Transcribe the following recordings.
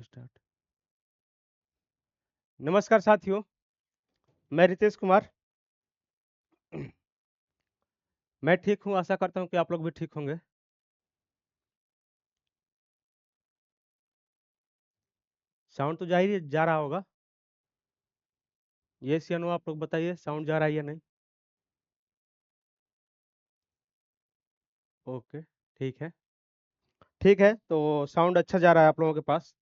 Recording start. नमस्कार साथियों, मैं रितेश कुमार। मैं ठीक हूँ, आशा करता हूँ कि आप लोग भी ठीक होंगे। साउंड तो जा रहा होगा। यस या नो आप लोग बताइए, साउंड जा रहा है या नहीं। ओके, ठीक है। ठीक है, तो साउंड अच्छा जा रहा है आप लोगों के पास।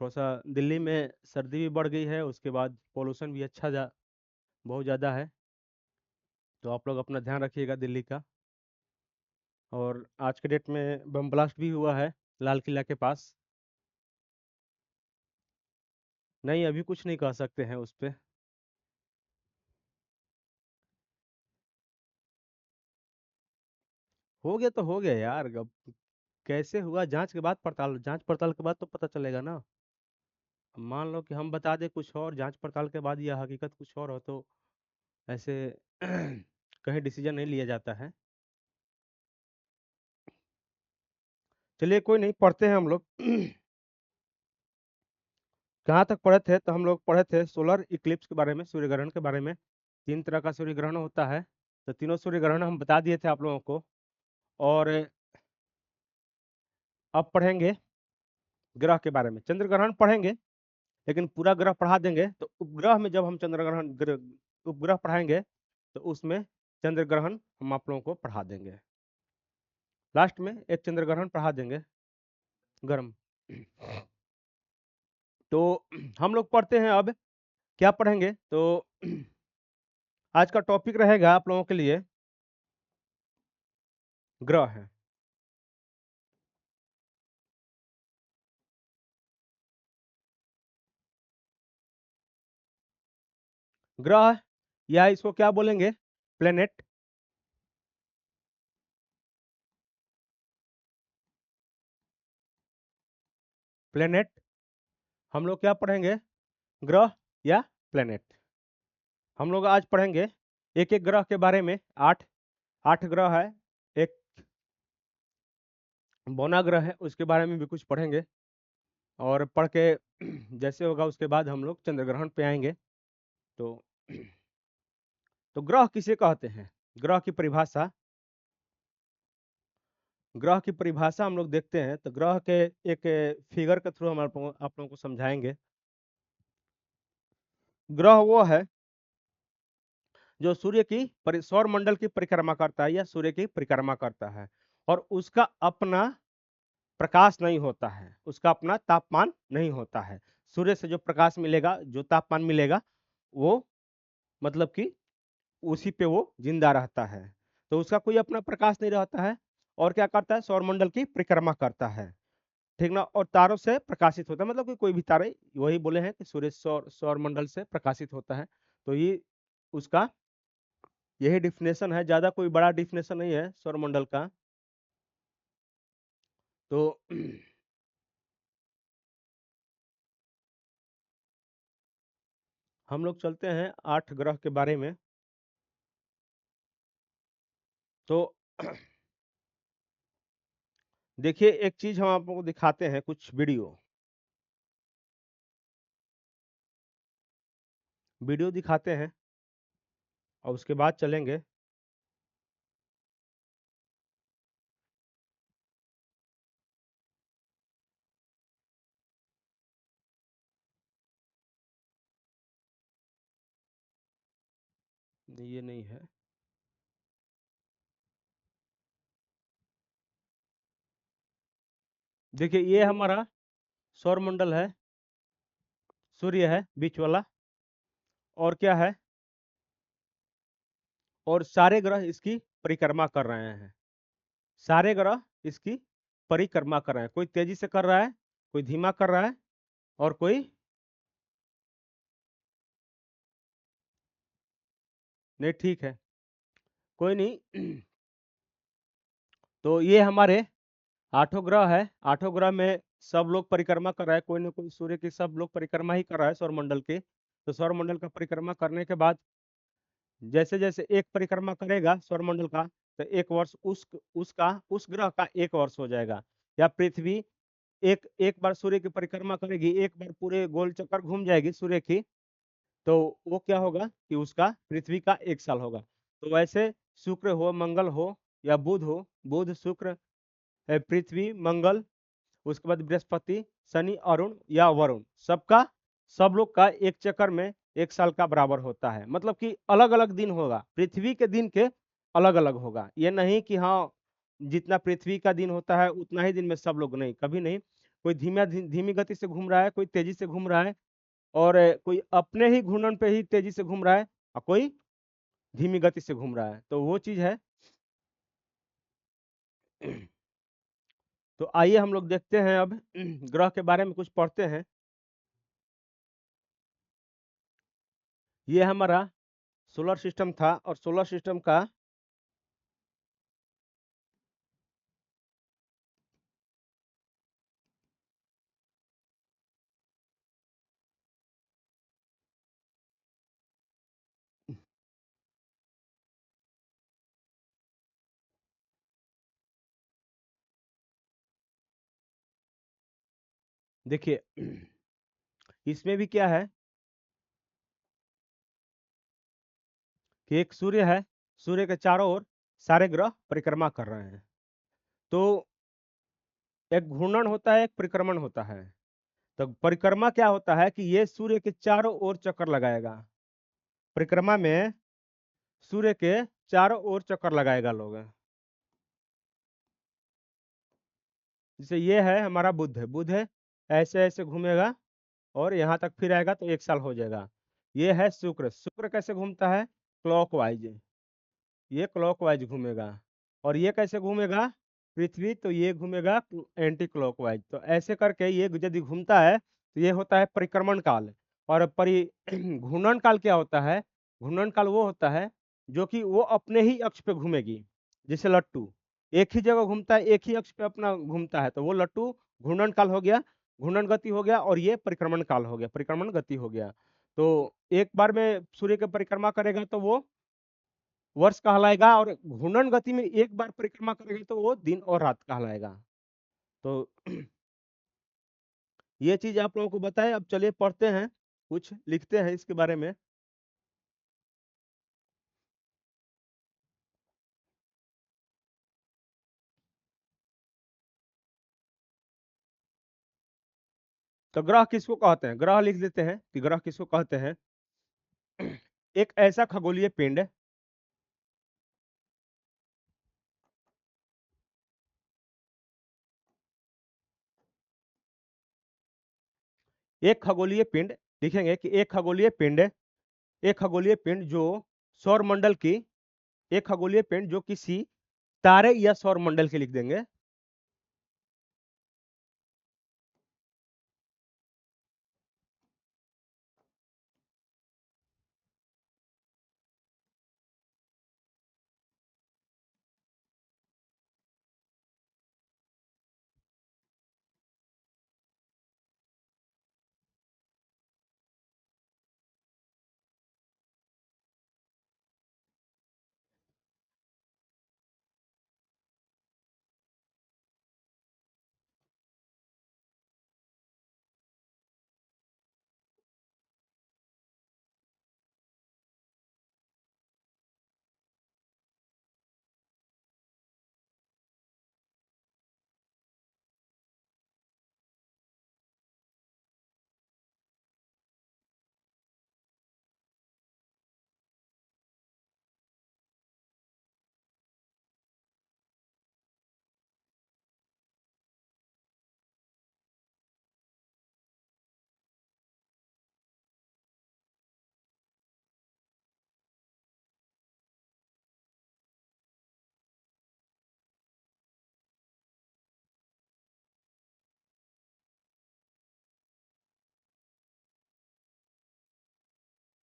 थोड़ा सा दिल्ली में सर्दी भी बढ़ गई है, उसके बाद पोल्यूशन भी बहुत ज़्यादा है। तो आप लोग अपना ध्यान रखिएगा दिल्ली का। और आज के डेट में बम ब्लास्ट भी हुआ है लाल किला के पास। नहीं, अभी कुछ नहीं कह सकते हैं उस पे। हो गया तो हो गया यार। अब कैसे हुआ, जांच पड़ताल के बाद तो पता चलेगा ना। अब मान लो कि हम बता दें कुछ और, जांच पड़ताल के बाद यह हकीकत कुछ और हो तो ऐसे कहीं डिसीजन नहीं लिया जाता है। चलिए कोई नहीं, पढ़ते हैं हम लोग। कहाँ तक पढ़े थे, तो हम लोग पढ़े थे सोलर इक्लिप्स के बारे में, सूर्य ग्रहण के बारे में। 3 तरह का सूर्य ग्रहण होता है, तो तीनों सूर्य ग्रहण हम बता दिए थे आप लोगों को। और अब पढ़ेंगे ग्रह के बारे में। चंद्र ग्रहण पढ़ेंगे, लेकिन पूरा ग्रह पढ़ा देंगे तो उपग्रह में जब हम उपग्रह पढ़ाएंगे तो उसमें चंद्र ग्रहण हम आप लोगों को पढ़ा देंगे। लास्ट में एक चंद्र ग्रहण पढ़ा देंगे गर्म। तो हम लोग पढ़ते हैं अब। क्या पढ़ेंगे, तो आज का टॉपिक रहेगा आप लोगों के लिए ग्रह है। ग्रह, या इसको क्या बोलेंगे, प्लेनेट। प्लेनेट हम लोग क्या पढ़ेंगे, ग्रह या प्लेनेट। हम लोग आज पढ़ेंगे एक एक ग्रह के बारे में। 8 ग्रह है। एक बौना ग्रह है, उसके बारे में भी कुछ पढ़ेंगे। और पढ़ के जैसे होगा उसके बाद हम लोग चंद्र ग्रहण पे आएंगे। तो तो ग्रह किसे कहते हैं, ग्रह की परिभाषा। ग्रह की परिभाषा हम लोग देखते हैं, तो ग्रह के एक फिगर के थ्रू हम आप लोगों को समझाएंगे। ग्रह वो है जो सूर्य की सौर मंडल की परिक्रमा करता है या सूर्य की परिक्रमा करता है, और उसका अपना प्रकाश नहीं होता है, उसका अपना तापमान नहीं होता है। सूर्य से जो प्रकाश मिलेगा, जो तापमान मिलेगा, वो मतलब कि उसी पे वो जिंदा रहता है। तो उसका कोई अपना प्रकाश नहीं रहता है। और क्या करता है, सौरमंडल की परिक्रमा करता है, ठीक ना। और तारों से प्रकाशित होता है, मतलब कि कोई भी तारे, वही बोले हैं कि सूर्य सौरमंडल से प्रकाशित होता है। तो ये उसका यही डिफिनेशन है, ज्यादा कोई बड़ा डिफिनेशन नहीं है सौरमंडल का। तो हम लोग चलते हैं 8 ग्रह के बारे में। तो देखिए, एक चीज हम आपको दिखाते हैं, कुछ वीडियो दिखाते हैं और उसके बाद चलेंगे। ये नहीं है। देखिए, ये हमारा सौरमंडल है, सूर्य है बीच वाला। और क्या है, और सारे ग्रह इसकी परिक्रमा कर रहे हैं। सारे ग्रह इसकी परिक्रमा कर रहे हैं, कोई तेजी से कर रहा है, कोई धीमा कर रहा है, और कोई नहीं। ठीक है, कोई नहीं। तो ये हमारे 8 ग्रह है। 8 ग्रह में सब लोग परिक्रमा कर रहा है, कोई ना कोई सूर्य की सब लोग परिक्रमा ही कर रहा है सौरमंडल की। तो सौरमंडल का परिक्रमा करने के बाद जैसे जैसे एक परिक्रमा करेगा सौरमंडल का, तो एक वर्ष उस ग्रह का एक वर्ष हो जाएगा। या पृथ्वी एक एक बार सूर्य की परिक्रमा करेगी, एक बार पूरे गोल चक्कर घूम जाएगी सूर्य की, तो वो क्या होगा कि उसका पृथ्वी का 1 साल होगा। तो वैसे शुक्र हो, मंगल हो या बुध हो, बुध शुक्र पृथ्वी मंगल, उसके बाद बृहस्पति शनि अरुण या वरुण, सबका सब लोग का एक चक्कर में 1 साल का बराबर होता है। मतलब कि अलग अलग दिन होगा, पृथ्वी के दिन के अलग अलग होगा। ये नहीं कि हाँ जितना पृथ्वी का दिन होता है उतना ही दिन में सब लोग, नहीं, कभी नहीं। कोई धीमी गति से घूम रहा है, कोई तेजी से घूम रहा है, और कोई अपने ही घूर्णन पे ही तेजी से घूम रहा है, और कोई धीमी गति से घूम रहा है। तो वो चीज है। तो आइए हम लोग देखते हैं अब ग्रह के बारे में कुछ पढ़ते हैं। ये हमारा सोलर सिस्टम था, और सोलर सिस्टम का देखिए इसमें भी क्या है कि एक सूर्य है, सूर्य के चारों ओर सारे ग्रह परिक्रमा कर रहे हैं। तो एक घूर्णन होता है, एक परिक्रमण होता है। तो परिक्रमा क्या होता है कि ये सूर्य के चारों ओर चक्कर लगाएगा। परिक्रमा में सूर्य के चारों ओर चक्कर लगाएगा लोग। जैसे ये है हमारा बुध है, बुध है, ऐसे ऐसे घूमेगा और यहाँ तक फिर आएगा तो 1 साल हो जाएगा। ये है शुक्र, शुक्र कैसे घूमता है, क्लॉकवाइज, ये क्लॉकवाइज घूमेगा। और ये कैसे घूमेगा, पृथ्वी, तो ये घूमेगा एंटी क्लॉकवाइज। तो ऐसे करके ये यदि घूमता है तो ये होता है परिक्रमण काल। और घूर्णन काल क्या होता है, घूर्णन काल वो होता है जो कि वो अपने ही अक्ष पे घूमेगी। जैसे लट्टू एक ही जगह घूमता है, एक ही अक्ष पे अपना घूमता है, तो वो लट्टू घूर्णन काल हो गया, घूर्णन गति हो गया, और ये परिक्रमण काल हो गया, परिक्रमण गति हो गया। तो एक बार में सूर्य की परिक्रमा करेगा तो वो वर्ष कहलाएगा, और घूर्णन गति में एक बार परिक्रमा करेगा तो वो दिन और रात कहलाएगा। तो ये चीज आप लोगों को बताए। अब चलिए पढ़ते हैं, कुछ लिखते हैं इसके बारे में। तो ग्रह किसको कहते हैं, ग्रह लिख देते हैं कि ग्रह किसको कहते हैं। एक ऐसा खगोलीय पिंड, एक खगोलीय पिंड, लिखेंगे कि एक खगोलीय पिंड, एक खगोलीय पिंड जो सौर मंडल की, एक खगोलीय पिंड जो किसी तारे या सौर मंडल के, लिख देंगे।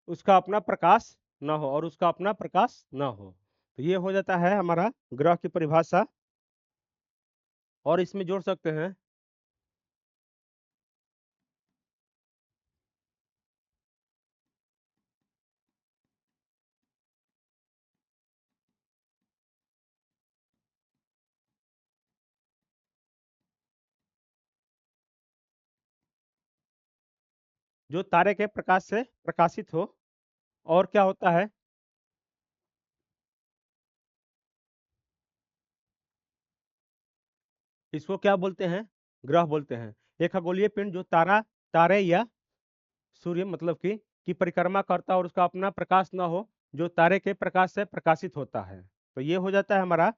उसका अपना प्रकाश न हो, और उसका अपना प्रकाश न हो। तो ये हो जाता है हमारा ग्रह की परिभाषा। और इसमें जोड़ सकते हैं जो तारे के प्रकाश से प्रकाशित हो। और क्या होता है? इसको क्या बोलते हैं? ग्रह बोलते हैं। एक खगोलीय पिंड जो तारे या सूर्य मतलब की परिक्रमा करता है और उसका अपना प्रकाश न हो, जो तारे के प्रकाश से प्रकाशित होता है। तो ये हो जाता है हमारा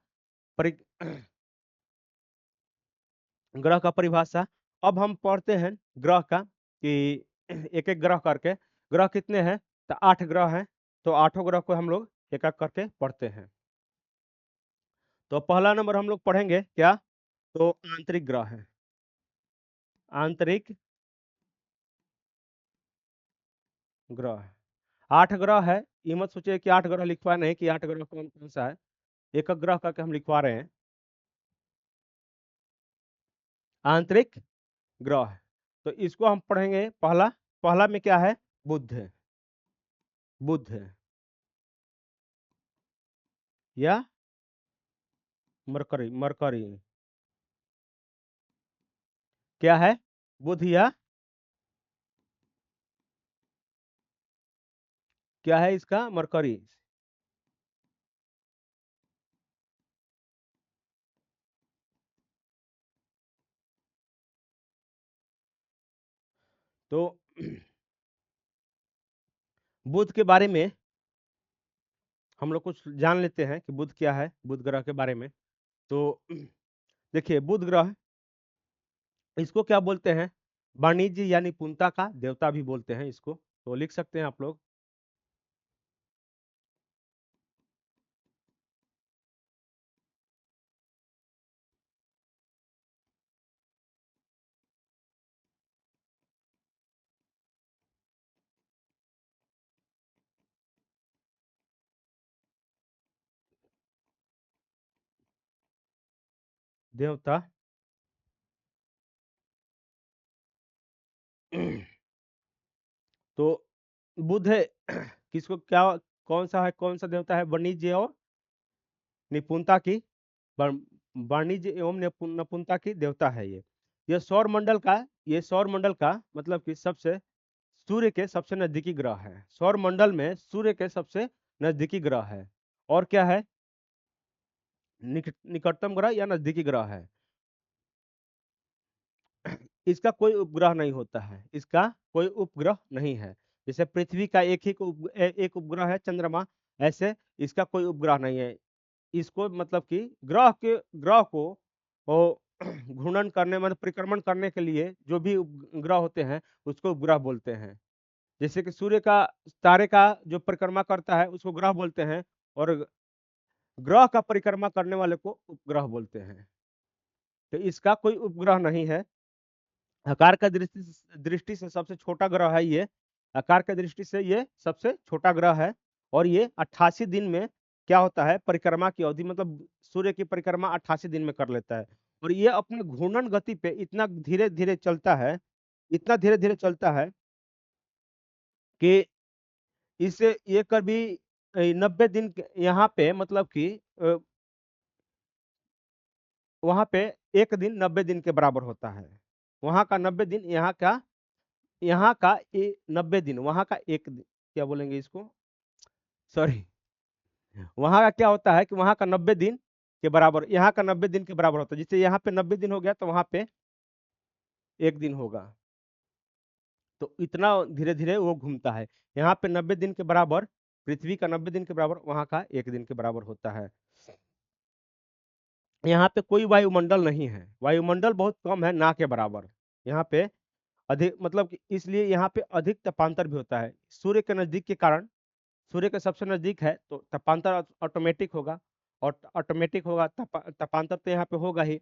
परि ग्रह का परिभाषा। अब हम पढ़ते हैं ग्रह का कि एक एक ग्रह करके। ग्रह कितने हैं? तो 8 ग्रह हैं। तो आठों ग्रह को हम लोग एक एक करके पढ़ते हैं। तो पहला नंबर हम लोग पढ़ेंगे क्या? तो आंतरिक ग्रह है। आंतरिक ग्रह 8 ग्रह है। ये मत सोचिए कि 8 ग्रह लिखवा नहीं कि 8 ग्रह कौन कौन सा है। एक एक ग्रह करके हम लिखवा रहे हैं। आंतरिक ग्रह। तो इसको हम पढ़ेंगे। पहला पहला में क्या है? बुध है। बुध है या मरकरी। मरकरी क्या है? बुध या क्या है इसका? मरकरी। तो बुध के बारे में हम लोग कुछ जान लेते हैं कि बुध क्या है, बुध ग्रह के बारे में। तो देखिए, बुध ग्रह इसको क्या बोलते हैं? वाणिज्य यानी पूर्णता का देवता भी बोलते हैं इसको। तो लिख सकते हैं आप लोग। देवता। तो बुध है किसको क्या, कौन सा है, कौन सा देवता है? वाणिज्य और निपुणता की, वाणिज्य एवं निपुणता की देवता है ये। ये सौर मंडल का मतलब कि सबसे सूर्य के सबसे नजदीकी ग्रह है। सौर मंडल में सूर्य के सबसे नजदीकी ग्रह है। और क्या है? निकटतम ग्रह या नजदीकी ग्रह है। इसका कोई उपग्रह नहीं होता है। इसका कोई उपग्रह नहीं है। जैसे पृथ्वी का एक ही एक उपग्रह है चंद्रमा, ऐसे इसका कोई उपग्रह नहीं है। इसको मतलब कि ग्रह को वो घूर्णन करने मतलब परिक्रमण करने के लिए जो भी उपग्रह होते हैं उसको उपग्रह बोलते हैं। जैसे कि सूर्य का, तारे का जो परिक्रमा करता है उसको ग्रह बोलते हैं, और ग्रह का परिक्रमा करने वाले को उपग्रह बोलते हैं। तो इसका कोई उपग्रह नहीं है। आकार का दृष्टि से सबसे छोटा ग्रह है ये। आकार के दृष्टि से ये सबसे छोटा ग्रह है। और ये 88 दिन में क्या होता है? परिक्रमा की अवधि मतलब सूर्य की परिक्रमा 88 दिन में कर लेता है। और ये अपने घूर्णन गति पे इतना धीरे धीरे चलता है, इतना धीरे धीरे चलता है कि इससे ये कभी 90 दिन यहाँ पे मतलब कि वहां पे एक दिन 90 दिन के बराबर होता है। वहां का 90 दिन, यहाँ का 90 दिन, वहां का एक दिन, क्या बोलेंगे इसको, सॉरी, वहां का क्या होता है कि वहां का 90 दिन के बराबर यहाँ का 90 दिन के बराबर होता है। जिससे यहाँ पे 90 दिन हो गया तो वहां पे एक दिन होगा। तो इतना धीरे धीरे वो घूमता है। यहाँ पे 90 दिन के बराबर, पृथ्वी का 90 दिन के बराबर, वहां का एक दिन के बराबर होता है। यहाँ पे कोई वायुमंडल नहीं है। वायुमंडल बहुत कम है, ना के बराबर। यहाँ पे अधिक मतलब कि इसलिए यहाँ पे अधिक तापांतर भी होता है सूर्य के नजदीक के कारण। सूर्य के सबसे नजदीक है तो तापांतर ऑटोमेटिक होगा। और ऑटोमेटिक होगा, तापांतर तो यहाँ पे होगा ही।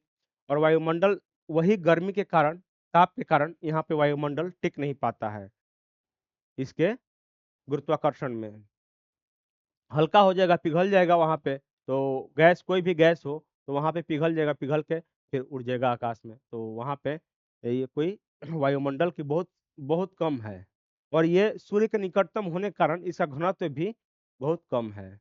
और वायुमंडल वही गर्मी के कारण, ताप के कारण यहाँ पे वायुमंडल टिक नहीं पाता है इसके गुरुत्वाकर्षण में। हल्का हो जाएगा, पिघल जाएगा वहां पे। तो गैस, कोई भी गैस हो तो वहां पे पिघल जाएगा, पिघल के फिर उड़ जाएगा आकाश में। तो वहां पे ये कोई वायुमंडल की बहुत बहुत कम है। और ये सूर्य के निकटतम होने के कारण इसका घनत्व भी बहुत कम है।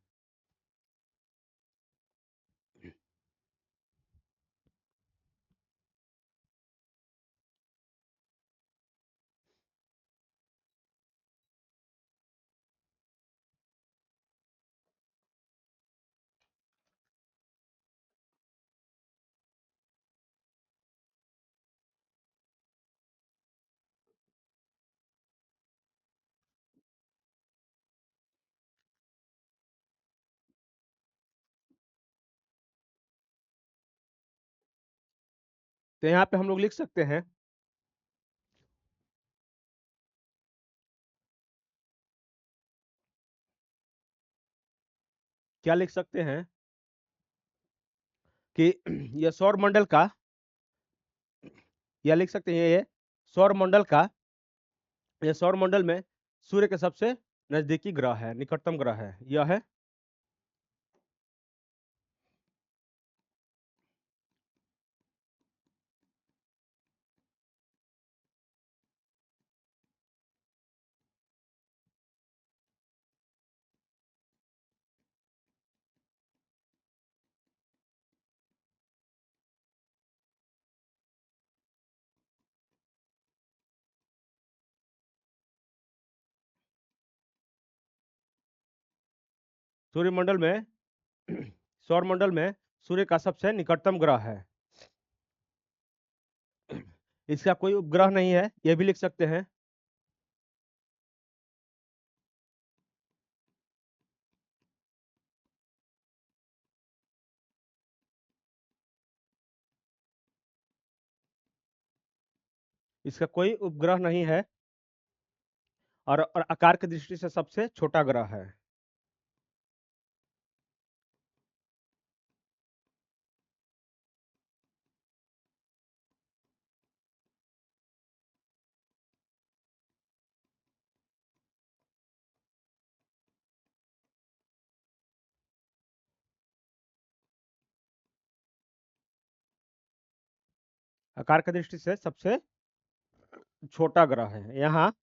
तो यहाँ पे हम लोग लिख सकते हैं, क्या लिख सकते हैं कि यह सौर मंडल का, या लिख सकते हैं ये सौर मंडल का, यह सौर मंडल में सूर्य के सबसे नजदीकी ग्रह है, निकटतम ग्रह है, यह है सूर्यमंडल में सौर मंडल में सूर्य का सबसे निकटतम ग्रह है। इसका कोई उपग्रह नहीं है, यह भी लिख सकते हैं। इसका कोई उपग्रह नहीं है, और आकार की दृष्टि से सबसे छोटा ग्रह है। आकार की दृष्टि से सबसे छोटा ग्रह है। यहाँ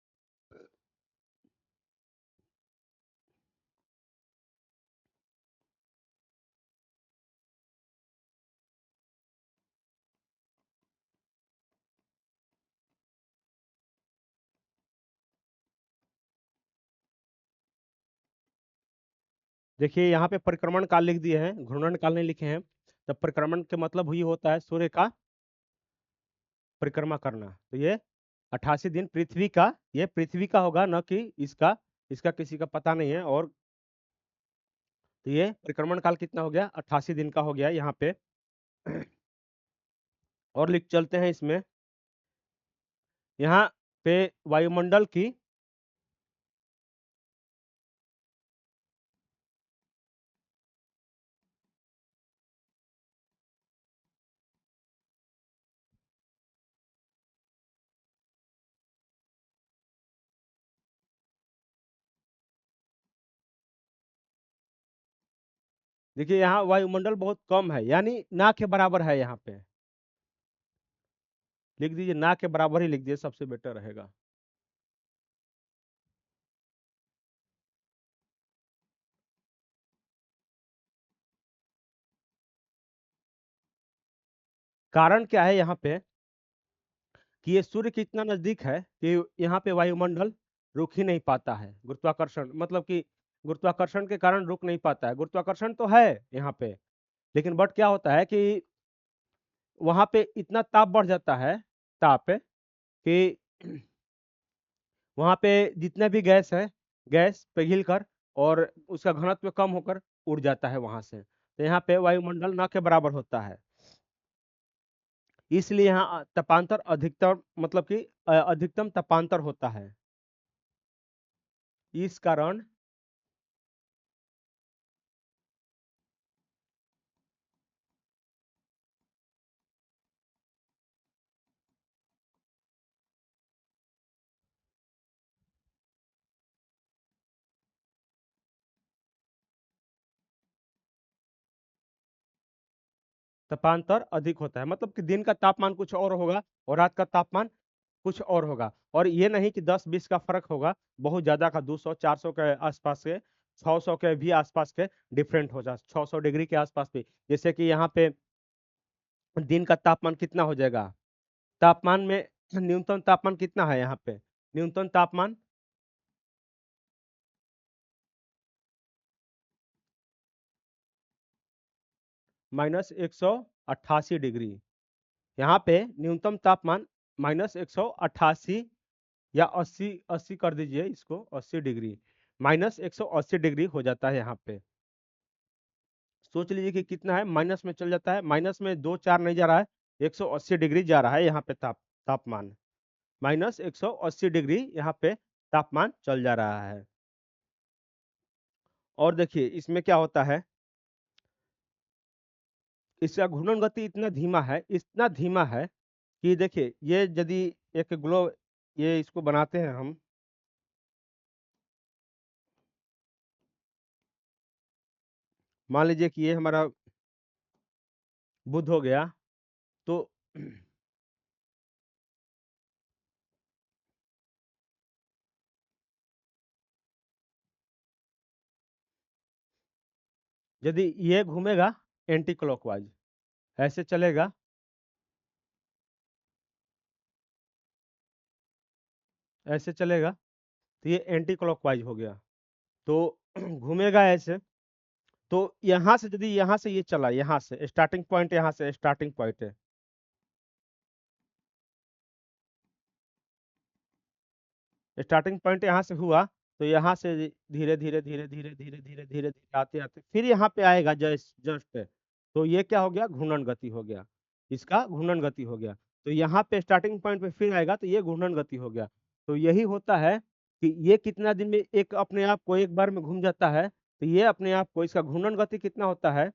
देखिए, यहाँ पे परिक्रमण काल लिख दिए हैं, घूर्णन काल नहीं लिखे हैं। तब परिक्रमण के मतलब ही होता है सूर्य का परिक्रमा करना। तो ये 88 दिन पृथ्वी का, ये पृथ्वी का होगा, न कि इसका। इसका किसी का पता नहीं है। और तो ये परिक्रमण काल कितना हो गया, 88 दिन का हो गया यहाँ पे। और लिख चलते हैं इसमें, यहाँ पे वायुमंडल की, देखिए यहाँ वायुमंडल बहुत कम है, यानी ना के बराबर है। यहाँ पे लिख दीजिए, ना के बराबर ही लिख दीजिए, सबसे बेटर रहेगा। कारण क्या है यहाँ पे कि ये सूर्य के इतना नजदीक है कि यहाँ पे वायुमंडल रुक ही नहीं पाता है। गुरुत्वाकर्षण, मतलब कि गुरुत्वाकर्षण के कारण रुक नहीं पाता है। गुरुत्वाकर्षण तो है यहाँ पे, लेकिन बट क्या होता है कि वहां पे इतना ताप बढ़ जाता है, ताप कि वहां पे जितने भी गैस है, गैस पिघल कर और उसका घनत्व कम होकर उड़ जाता है वहां से। तो यहाँ पे वायुमंडल न के बराबर होता है, इसलिए यहाँ तापांतर अधिकतम, मतलब कि अधिकतम तापांतर होता है। इस कारण तापांतर अधिक होता है, मतलब कि दिन का तापमान कुछ और होगा और रात का तापमान कुछ और होगा। और ये नहीं कि 10-20 का फर्क होगा, बहुत ज्यादा का, 200-400 के आसपास के, 600 के भी आसपास के डिफरेंट हो जाए, 600 डिग्री के आसपास भी। जैसे कि यहाँ पे दिन का तापमान कितना हो जाएगा, तापमान में न्यूनतम तापमान कितना है यहाँ पे, न्यूनतम तापमान -188 डिग्री। यहाँ पे न्यूनतम तापमान -188, या 80, 80 कर दीजिए इसको, 80 डिग्री, -180 डिग्री हो जाता है यहाँ पे। सोच लीजिए कि कितना है, माइनस में चल जाता है, माइनस में 2 4 नहीं जा रहा है, 180 डिग्री जा रहा है यहाँ पे तापमान, माइनस 180 डिग्री यहाँ पे तापमान चल जा रहा है। और देखिए इसमें क्या होता है, इसका घूर्णन गति इतना धीमा है कि देखिए ये यदि एक ग्लोब, ये इसको बनाते हैं हम, मान लीजिए कि ये हमारा बुध हो गया, तो यदि ये घूमेगा एंटी क्लॉकवाइज, ऐसे चलेगा, ऐसे चलेगा, तो ये एंटी क्लॉकवाइज हो गया। तो घूमेगा ऐसे, तो यहाँ से यदि यहाँ से ये चला, यहाँ से स्टार्टिंग पॉइंट, यहाँ से स्टार्टिंग पॉइंट है, स्टार्टिंग पॉइंट यहाँ से हुआ, तो यहाँ से धीरे धीरे धीरे धीरे धीरे धीरे धीरे धीरे आते आते फिर यहाँ पे आएगा जस्ट जस्ट, तो ये क्या हो गया, घूर्णन गति हो गया, इसका घूर्णन गति हो गया। तो यहाँ पे स्टार्टिंग पॉइंट पे फिर आएगा, तो ये घूर्णन गति हो गया। तो यही होता है कि ये कितना दिन में एक अपने आप को एक बार में घूम जाता है, तो ये अपने आप को, इसका घूर्णन गति कितना होता है,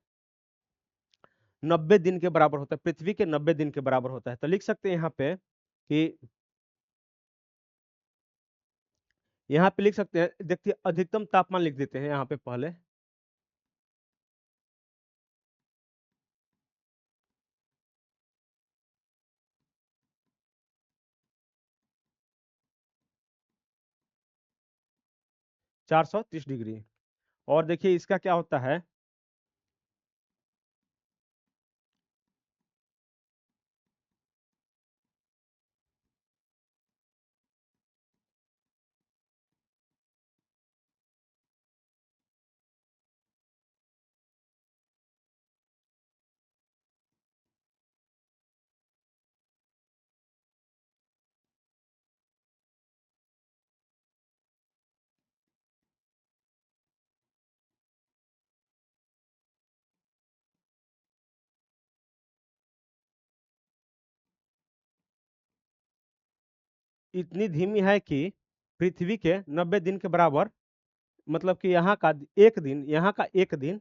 90 दिन के बराबर होता है, पृथ्वी के 90 दिन के बराबर होता है। तो लिख सकते हैं यहाँ पे कि, यहाँ पे लिख सकते हैं, देखिए अधिकतम तापमान लिख देते हैं यहाँ पे पहले, 430 डिग्री। और देखिए इसका क्या होता है, इतनी धीमी है कि पृथ्वी के 90 दिन के बराबर, मतलब कि यहाँ का एक दिन, यहाँ का एक दिन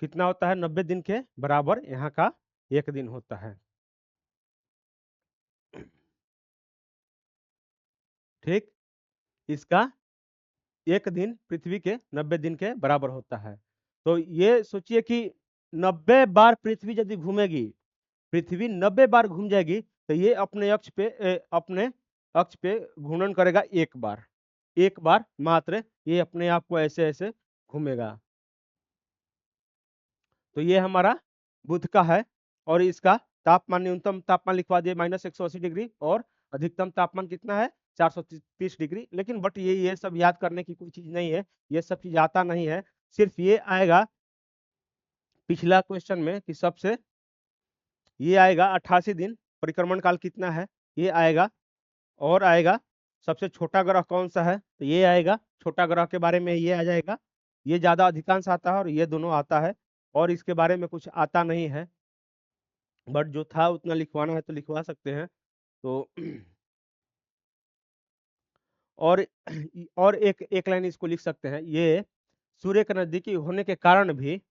कितना होता है, 90 दिन के बराबर यहाँ का एक दिन होता है। ठीक, इसका एक दिन पृथ्वी के 90 दिन के बराबर होता है। तो ये सोचिए कि 90 बार पृथ्वी यदि घूमेगी, पृथ्वी 90 बार घूम जाएगी, तो ये अपने अक्ष पे अपने अक्ष पे घूर्णन करेगा एक बार, एक बार मात्र ये अपने आप को ऐसे ऐसे घूमेगा। तो ये हमारा बुध का है, और इसका तापमान, न्यूनतम तापमान लिखवा दिए -180 डिग्री, और अधिकतम तापमान कितना है, 430 डिग्री। लेकिन बट ये सब याद करने की कोई चीज नहीं है, ये सब चीज आता नहीं है, सिर्फ ये आएगा पिछला क्वेश्चन में कि सबसे, ये आएगा 88 दिन, परिक्रमण काल कितना है ये आएगा, और आएगा सबसे छोटा ग्रह कौन सा है, तो ये आएगा, छोटा ग्रह के बारे में ये आ जाएगा, ये ज्यादा अधिकांश आता है और ये दोनों आता है, और इसके बारे में कुछ आता नहीं है, बट जो था उतना लिखवाना है तो लिखवा सकते हैं। तो और और एक एक लाइन इसको लिख सकते हैं, ये सूर्य के नजदीकी होने के कारण भी,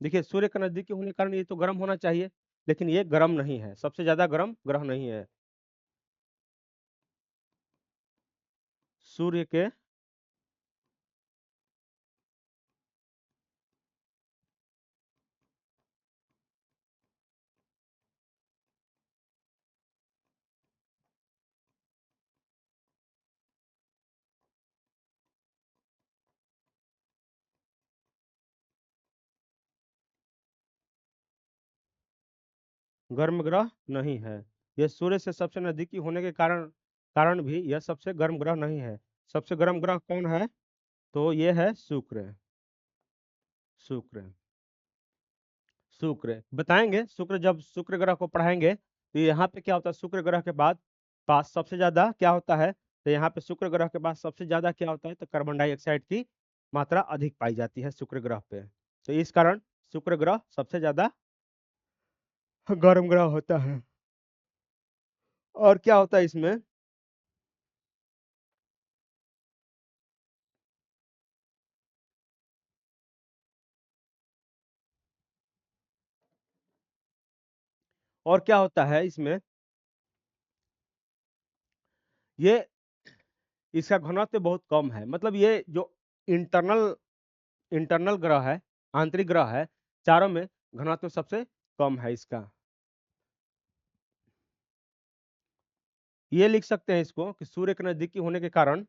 देखिए सूर्य के नजदीकी होने के कारण ये तो गर्म होना चाहिए, लेकिन ये गर्म नहीं है, सबसे ज्यादा गर्म ग्रह नहीं है। सूर्य के गर्म ग्रह नहीं है, यह सूर्य से सबसे नजदीकी होने के कारण कारण भी यह सबसे गर्म ग्रह नहीं है। सबसे गर्म ग्रह कौन है, तो ये है शुक्र। शुक्र शुक्र बताएंगे, शुक्र जब शुक्र ग्रह को पढ़ाएंगे तो यहाँ पे क्या होता है, शुक्र ग्रह के बाद पास सबसे ज्यादा क्या होता है, तो यहाँ पे शुक्र ग्रह के बाद सबसे ज्यादा क्या होता है, तो कार्बन डाइऑक्साइड की मात्रा अधिक पाई जाती है शुक्र ग्रह पे। तो इस कारण शुक्र ग्रह सबसे ज्यादा गर्म ग्रह होता है। और क्या होता है इसमें, और क्या होता है इसमें, ये इसका घनत्व बहुत कम है, मतलब ये जो इंटरनल इंटरनल ग्रह है, आंतरिक ग्रह है, चारों में घनत्व सबसे कम है इसका। ये लिख सकते हैं इसको कि सूर्य के नजदीकी होने के कारण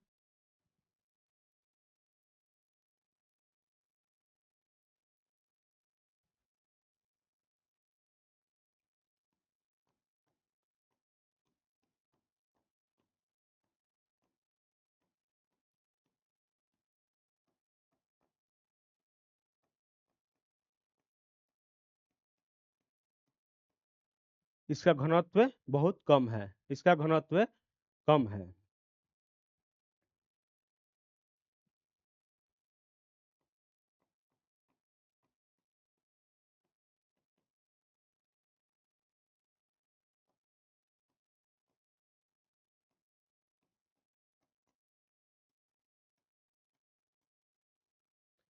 इसका घनत्व बहुत कम है, इसका घनत्व कम है।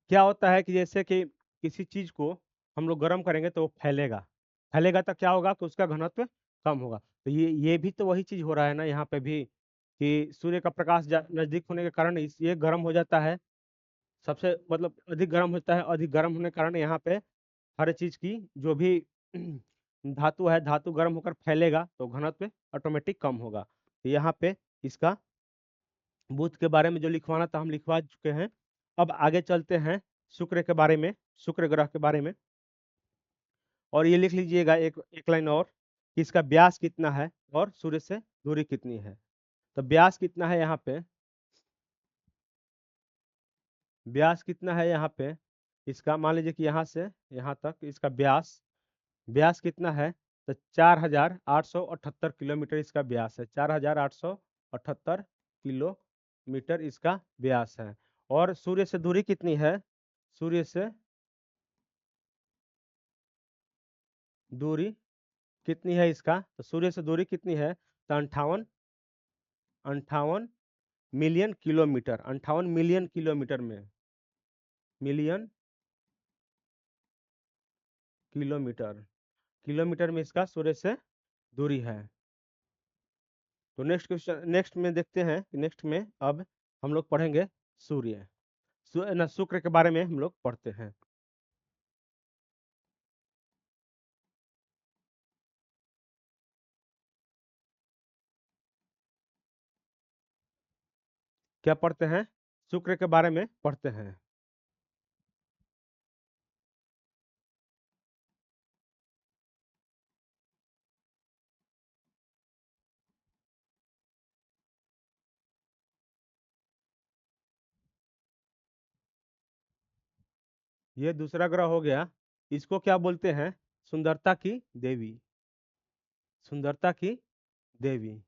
क्या होता है कि जैसे कि किसी चीज को हम लोग गर्म करेंगे तो वो फैलेगा, फैलेगा तो क्या होगा कि उसका घनत्व कम होगा। तो ये भी तो वही चीज हो रहा है ना यहाँ पे भी, कि सूर्य का प्रकाश नजदीक होने के कारण ये गर्म हो जाता है, सबसे मतलब अधिक गर्म होता है, अधिक गर्म होने के कारण यहाँ पे हर चीज की जो भी धातु है, धातु गर्म होकर फैलेगा तो घनत्व ऑटोमेटिक कम होगा। तो यहाँ पे इसका बुध के बारे में जो लिखवाना था हम लिखवा चुके हैं। अब आगे चलते हैं शुक्र के बारे में, शुक्र ग्रह के बारे में। और ये लिख लीजिएगा एक लाइन और, कि इसका व्यास कितना है और सूर्य से दूरी कितनी है। तो व्यास कितना है यहाँ पे, व्यास कितना है यहाँ पे इसका, मान लीजिए कि यहाँ से यहाँ तक इसका व्यास, व्यास कितना है, तो 4878 किलोमीटर इसका व्यास है, 4878 किलोमीटर इसका व्यास है। और सूर्य से दूरी कितनी है, सूर्य से दूरी कितनी है इसका, तो सूर्य से दूरी कितनी है, तो 58 मिलियन किलोमीटर, 58 मिलियन किलोमीटर में, मिलियन किलोमीटर, किलोमीटर में इसका सूर्य से दूरी है। तो नेक्स्ट क्वेश्चन, नेक्स्ट में देखते हैं, नेक्स्ट में अब हम लोग पढ़ेंगे सूर्य, ना शुक्र के बारे में हम लोग पढ़ते हैं। क्या पढ़ते हैं, शुक्र के बारे में पढ़ते हैं। ये दूसरा ग्रह हो गया, इसको क्या बोलते हैं, सुंदरता की देवी, सुंदरता की देवी,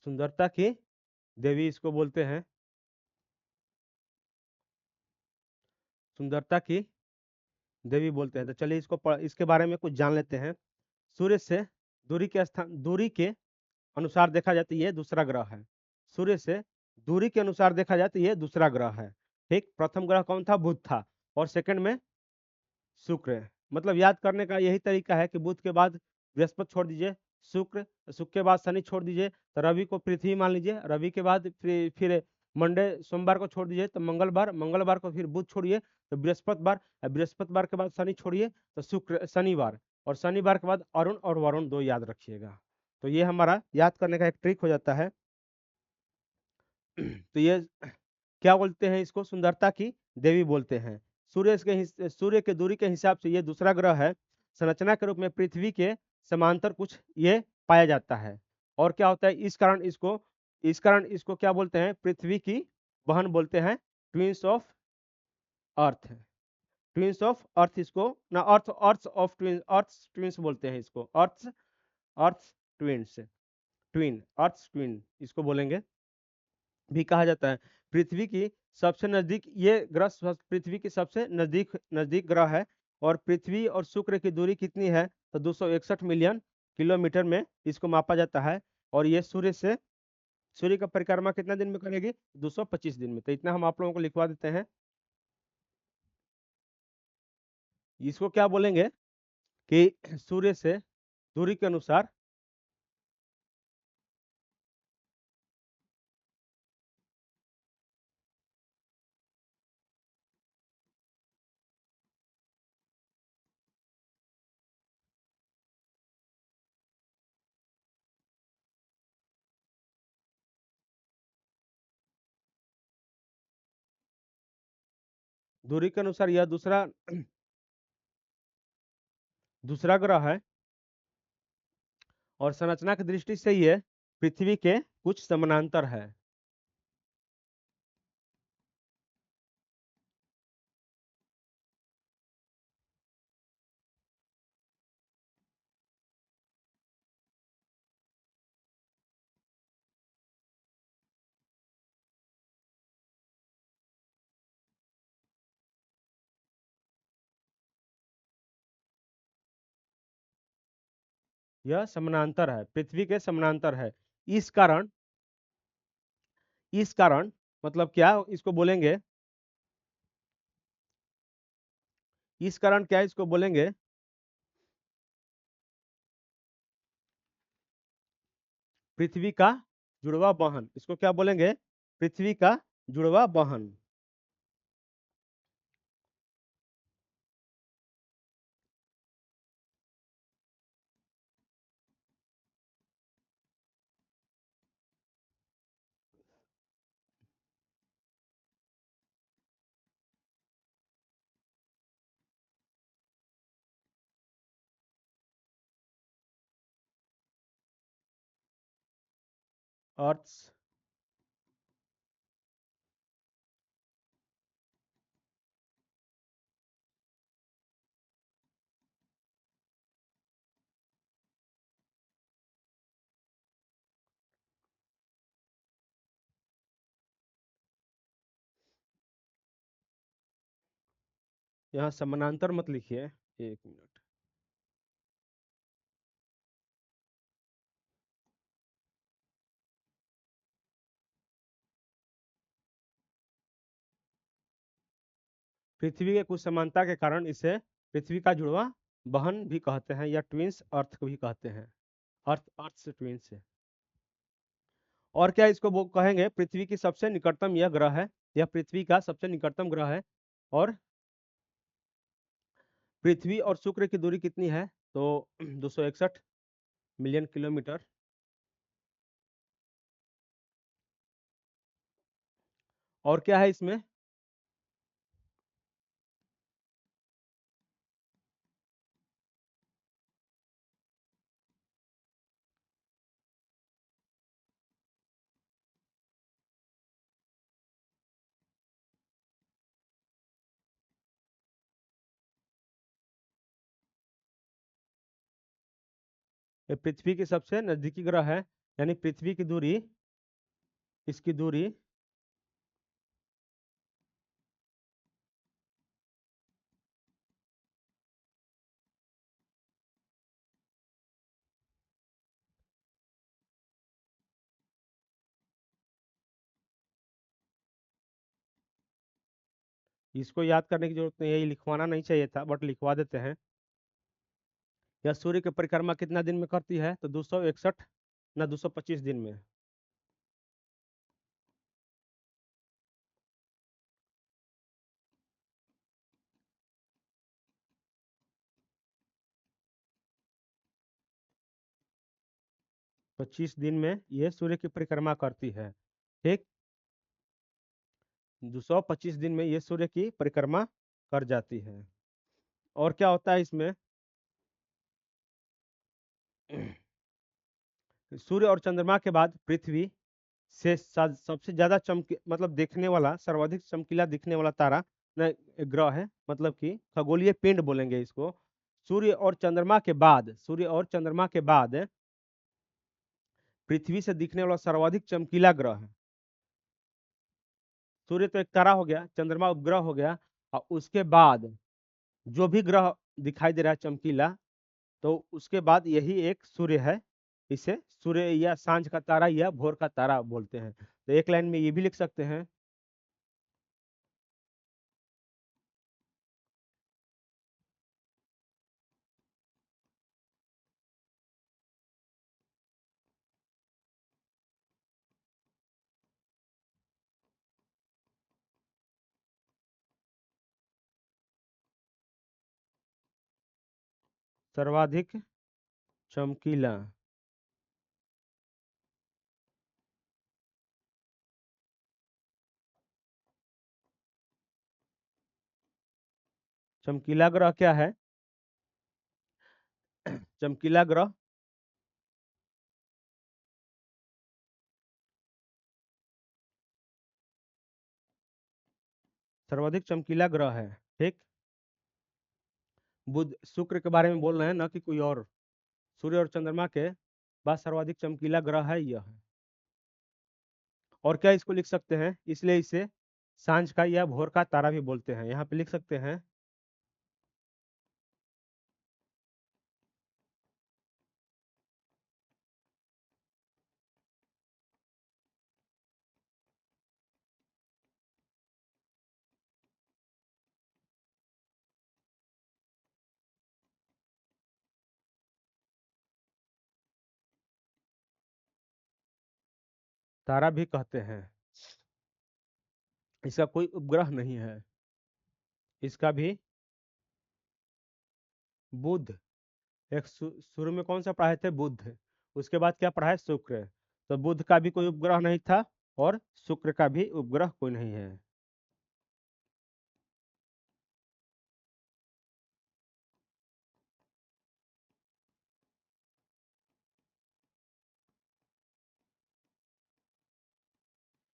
सुंदरता की देवी इसको बोलते हैं, सुंदरता की देवी बोलते हैं। तो चलिए इसके बारे में कुछ जान लेते हैं। सूर्य से दूरी के अनुसार देखा जाए तो ये दूसरा ग्रह है, सूर्य से दूरी के अनुसार देखा जाए तो ये दूसरा ग्रह है। ठीक, प्रथम ग्रह कौन था, बुध था, और सेकंड में शुक्र है। मतलब याद करने का यही तरीका है कि बुध के बाद बृहस्पति छोड़ दीजिए, शुक्र, शुक्र के बाद शनि छोड़ दीजिए, तो रवि को पृथ्वी मान लीजिए, रवि के बाद फिर मंडे सोमवार को छोड़ दीजिए तो मंगलवार, मंगलवार को फिर बुध छोड़िए तो बृहस्पतिवार, बृहस्पतिवार के बाद शनि छोड़िए तो शुक्र शनिवार, और शनिवार के बाद अरुण और वरुण दो याद रखिएगा। तो ये हमारा याद करने का एक ट्रिक हो जाता है। तो ये क्या बोलते हैं, इसको सुंदरता की देवी बोलते हैं। सूर्य के दूरी के हिसाब से ये दूसरा ग्रह है। संरचना के रूप में पृथ्वी के समांतर कुछ ये पाया जाता है। और क्या होता है, इस कारण इसको क्या बोलते हैं, पृथ्वी की बहन बोलते हैं, twins of earth. Twins of earth इसको ना, अर्थ earth of twins, earth twins बोलते हैं इसको, अर्थ अर्थ ट्विंस, ट्विन, अर्थ ट्विन इसको बोलेंगे, भी कहा जाता है। पृथ्वी की सबसे नजदीक ये ग्रह पृथ्वी की सबसे नजदीक नजदीक ग्रह है। और पृथ्वी और शुक्र की दूरी कितनी है, तो 261 मिलियन किलोमीटर में इसको मापा जाता है। और ये सूर्य का परिक्रमा कितना दिन में करेगी, 225 दिन में। तो इतना हम आप लोगों को लिखवा देते हैं। इसको क्या बोलेंगे कि सूर्य से दूरी के अनुसार यह दूसरा दूसरा ग्रह है। और संरचना की दृष्टि से ये पृथ्वी के कुछ समानांतर है। यह समानांतर है, पृथ्वी के समानांतर है। इस कारण इस कारण मतलब क्या इसको बोलेंगे, इस कारण क्या इसको बोलेंगे, पृथ्वी का जुड़वा वाहन। इसको क्या बोलेंगे, पृथ्वी का जुड़वा वाहन। अर्थ यहाँ समानांतर मत लिखिए, एक मिनट। पृथ्वी के कुछ समानता के कारण इसे पृथ्वी का जुड़वा वाहन भी कहते हैं, या ट्विंस अर्थ को भी कहते हैं। अर्थ अर्थ से ट्विंस है। और क्या इसको वो कहेंगे, पृथ्वी की सबसे निकटतम यह ग्रह है, यह पृथ्वी का सबसे निकटतम ग्रह है। और पृथ्वी और शुक्र की दूरी कितनी है, तो 261 मिलियन किलोमीटर। और क्या है इसमें, ये पृथ्वी की सबसे नजदीकी ग्रह है। यानी पृथ्वी की दूरी, इसकी दूरी इसको याद करने की जरूरत नहीं है, ये लिखवाना नहीं चाहिए था, बट लिखवा देते हैं। यह सूर्य की परिक्रमा कितना दिन में करती है, तो 261 ना 225 दिन में। 25 दिन में ये सूर्य की परिक्रमा करती है। ठीक, 225 दिन में ये सूर्य की परिक्रमा कर जाती है। और क्या होता है इसमें, सूर्य और चंद्रमा के बाद पृथ्वी से सबसे ज्यादा चमक मतलब देखने वाला, सर्वाधिक चमकीला दिखने वाला तारा न ग्रह है, मतलब कि खगोलीय पिंड बोलेंगे इसको। सूर्य और चंद्रमा के बाद, सूर्य और चंद्रमा के बाद पृथ्वी से दिखने वाला सर्वाधिक चमकीला ग्रह है। सूर्य तो एक तारा हो गया, चंद्रमा उपग्रह हो गया, और उसके बाद जो भी ग्रह दिखाई दे रहा है चमकीला, तो उसके बाद यही एक सूर्य है। इसे सूर्य या सांझ का तारा या भोर का तारा बोलते हैं। तो एक लाइन में ये भी लिख सकते हैं, सर्वाधिक चमकीला। चमकीला ग्रह क्या है? चमकीला ग्रह सर्वाधिक चमकीला ग्रह है, ठीक। बुध शुक्र के बारे में बोल रहे हैं, ना कि कोई और। सूर्य और चंद्रमा के बाद सर्वाधिक चमकीला ग्रह है यह है। और क्या इसको लिख सकते हैं, इसलिए इसे सांझ का या भोर का तारा भी बोलते हैं, यहाँ पे लिख सकते हैं, तारा भी कहते हैं। इसका कोई उपग्रह नहीं है। इसका भी बुध, एक शुरू में कौन सा पढ़ाए थे? बुध। उसके बाद क्या पढ़ा है? शुक्र। तो बुध का भी कोई उपग्रह नहीं था, और शुक्र का भी उपग्रह कोई नहीं है।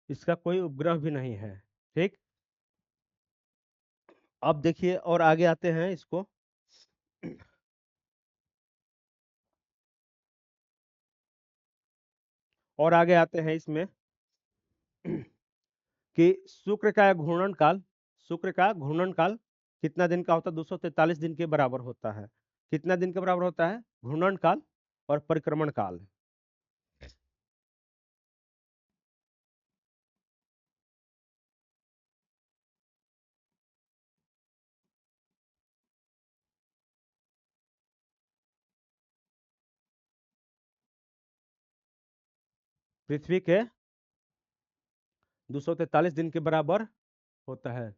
इसका कोई उपग्रह भी नहीं है, ठीक। अब देखिए और आगे आते हैं इसको। और आगे आते हैं इसमें कि शुक्र का घूर्णन काल, शुक्र का घूर्णन काल कितना दिन का होता है? 243 दिन के बराबर होता है। कितना दिन के बराबर होता है? घूर्णन काल और परिक्रमण काल। पृथ्वी के 243 दिन के बराबर होता है।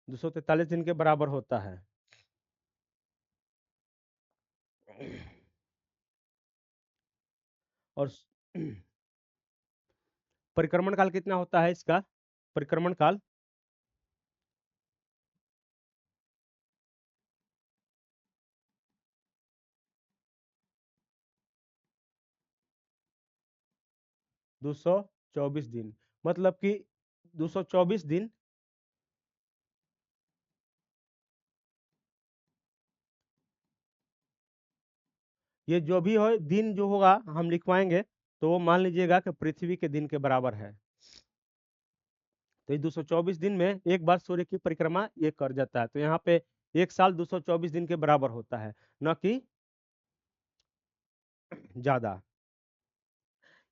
243 दिन के बराबर होता है। और परिक्रमण काल कितना होता है इसका? परिक्रमण काल 224 दिन, मतलब कि 224 दिन, ये जो भी हो दिन जो होगा हम लिखवाएंगे, तो वो मान लीजिएगा कि पृथ्वी के दिन के बराबर है। तो ये 224 दिन में एक बार सूर्य की परिक्रमा ये कर जाता है, तो यहाँ पे एक साल 224 दिन के बराबर होता है, न कि ज्यादा।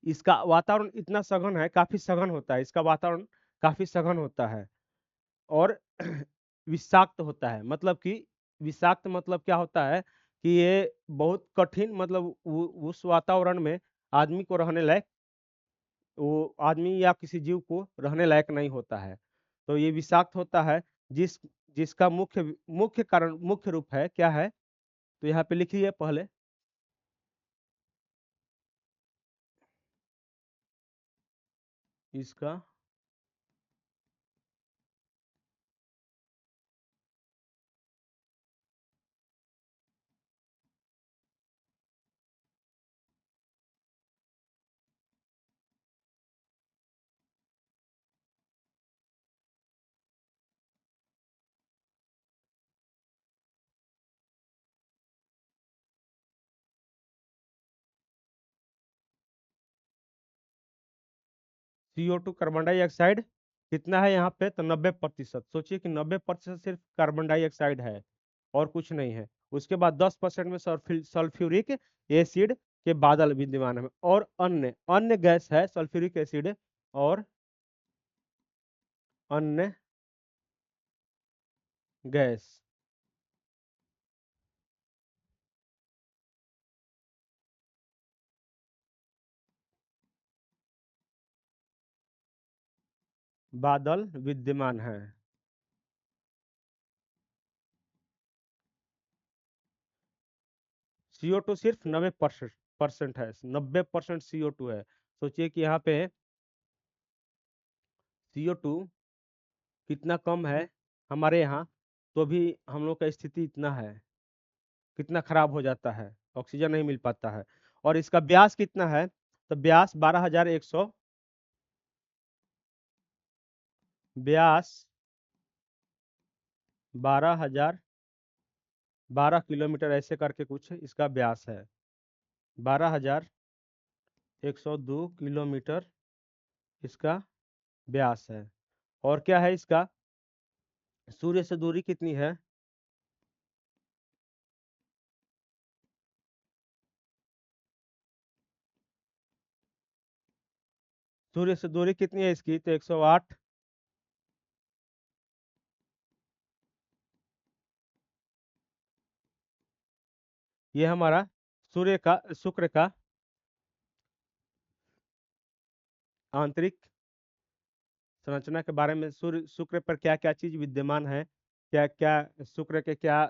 इसका वातावरण इतना सघन है, काफी सघन होता है इसका वातावरण, काफी सघन होता है। और विषाक्त होता है, मतलब कि विषाक्त मतलब क्या होता है कि ये बहुत कठिन, मतलब उस वातावरण में आदमी को रहने लायक, वो आदमी या किसी जीव को रहने लायक नहीं होता है। तो ये विषाक्त होता है, जिस जिसका मुख्य मुख्य कारण, मुख्य रूप है क्या है? तो यहाँ पे लिखिए पहले, इसका CO2 कार्बन डाइऑक्साइड कितना है यहाँ पे, तो 90%। सोचिए कि 90% सिर्फ कार्बन डाइऑक्साइड है और कुछ नहीं है। उसके बाद 10% में सल्फ्यूरिक एसिड के बादल विद्यमान है, और अन्य अन्य गैस है सल्फ्यूरिक एसिड और अन्य गैस। बादल विद्यमान है। CO2 सिर्फ 90% है, 90% CO2 है। सोचिए कि यहाँ पे CO2 कितना कम है हमारे यहाँ, तो भी हम लोग का स्थिति इतना है, कितना खराब हो जाता है, ऑक्सीजन नहीं मिल पाता है। और इसका व्यास कितना है, तो व्यास 12,100, व्यास 12,000, 12 किलोमीटर ऐसे करके कुछ इसका व्यास है। 12,102 किलोमीटर इसका व्यास है। और क्या है इसका, सूर्य से दूरी कितनी है, सूर्य से दूरी कितनी है इसकी, तो 108। ये हमारा सूर्य का, शुक्र का आंतरिक संरचना के बारे में, सूर्य शुक्र पर क्या क्या चीज विद्यमान है, क्या क्या शुक्र के क्या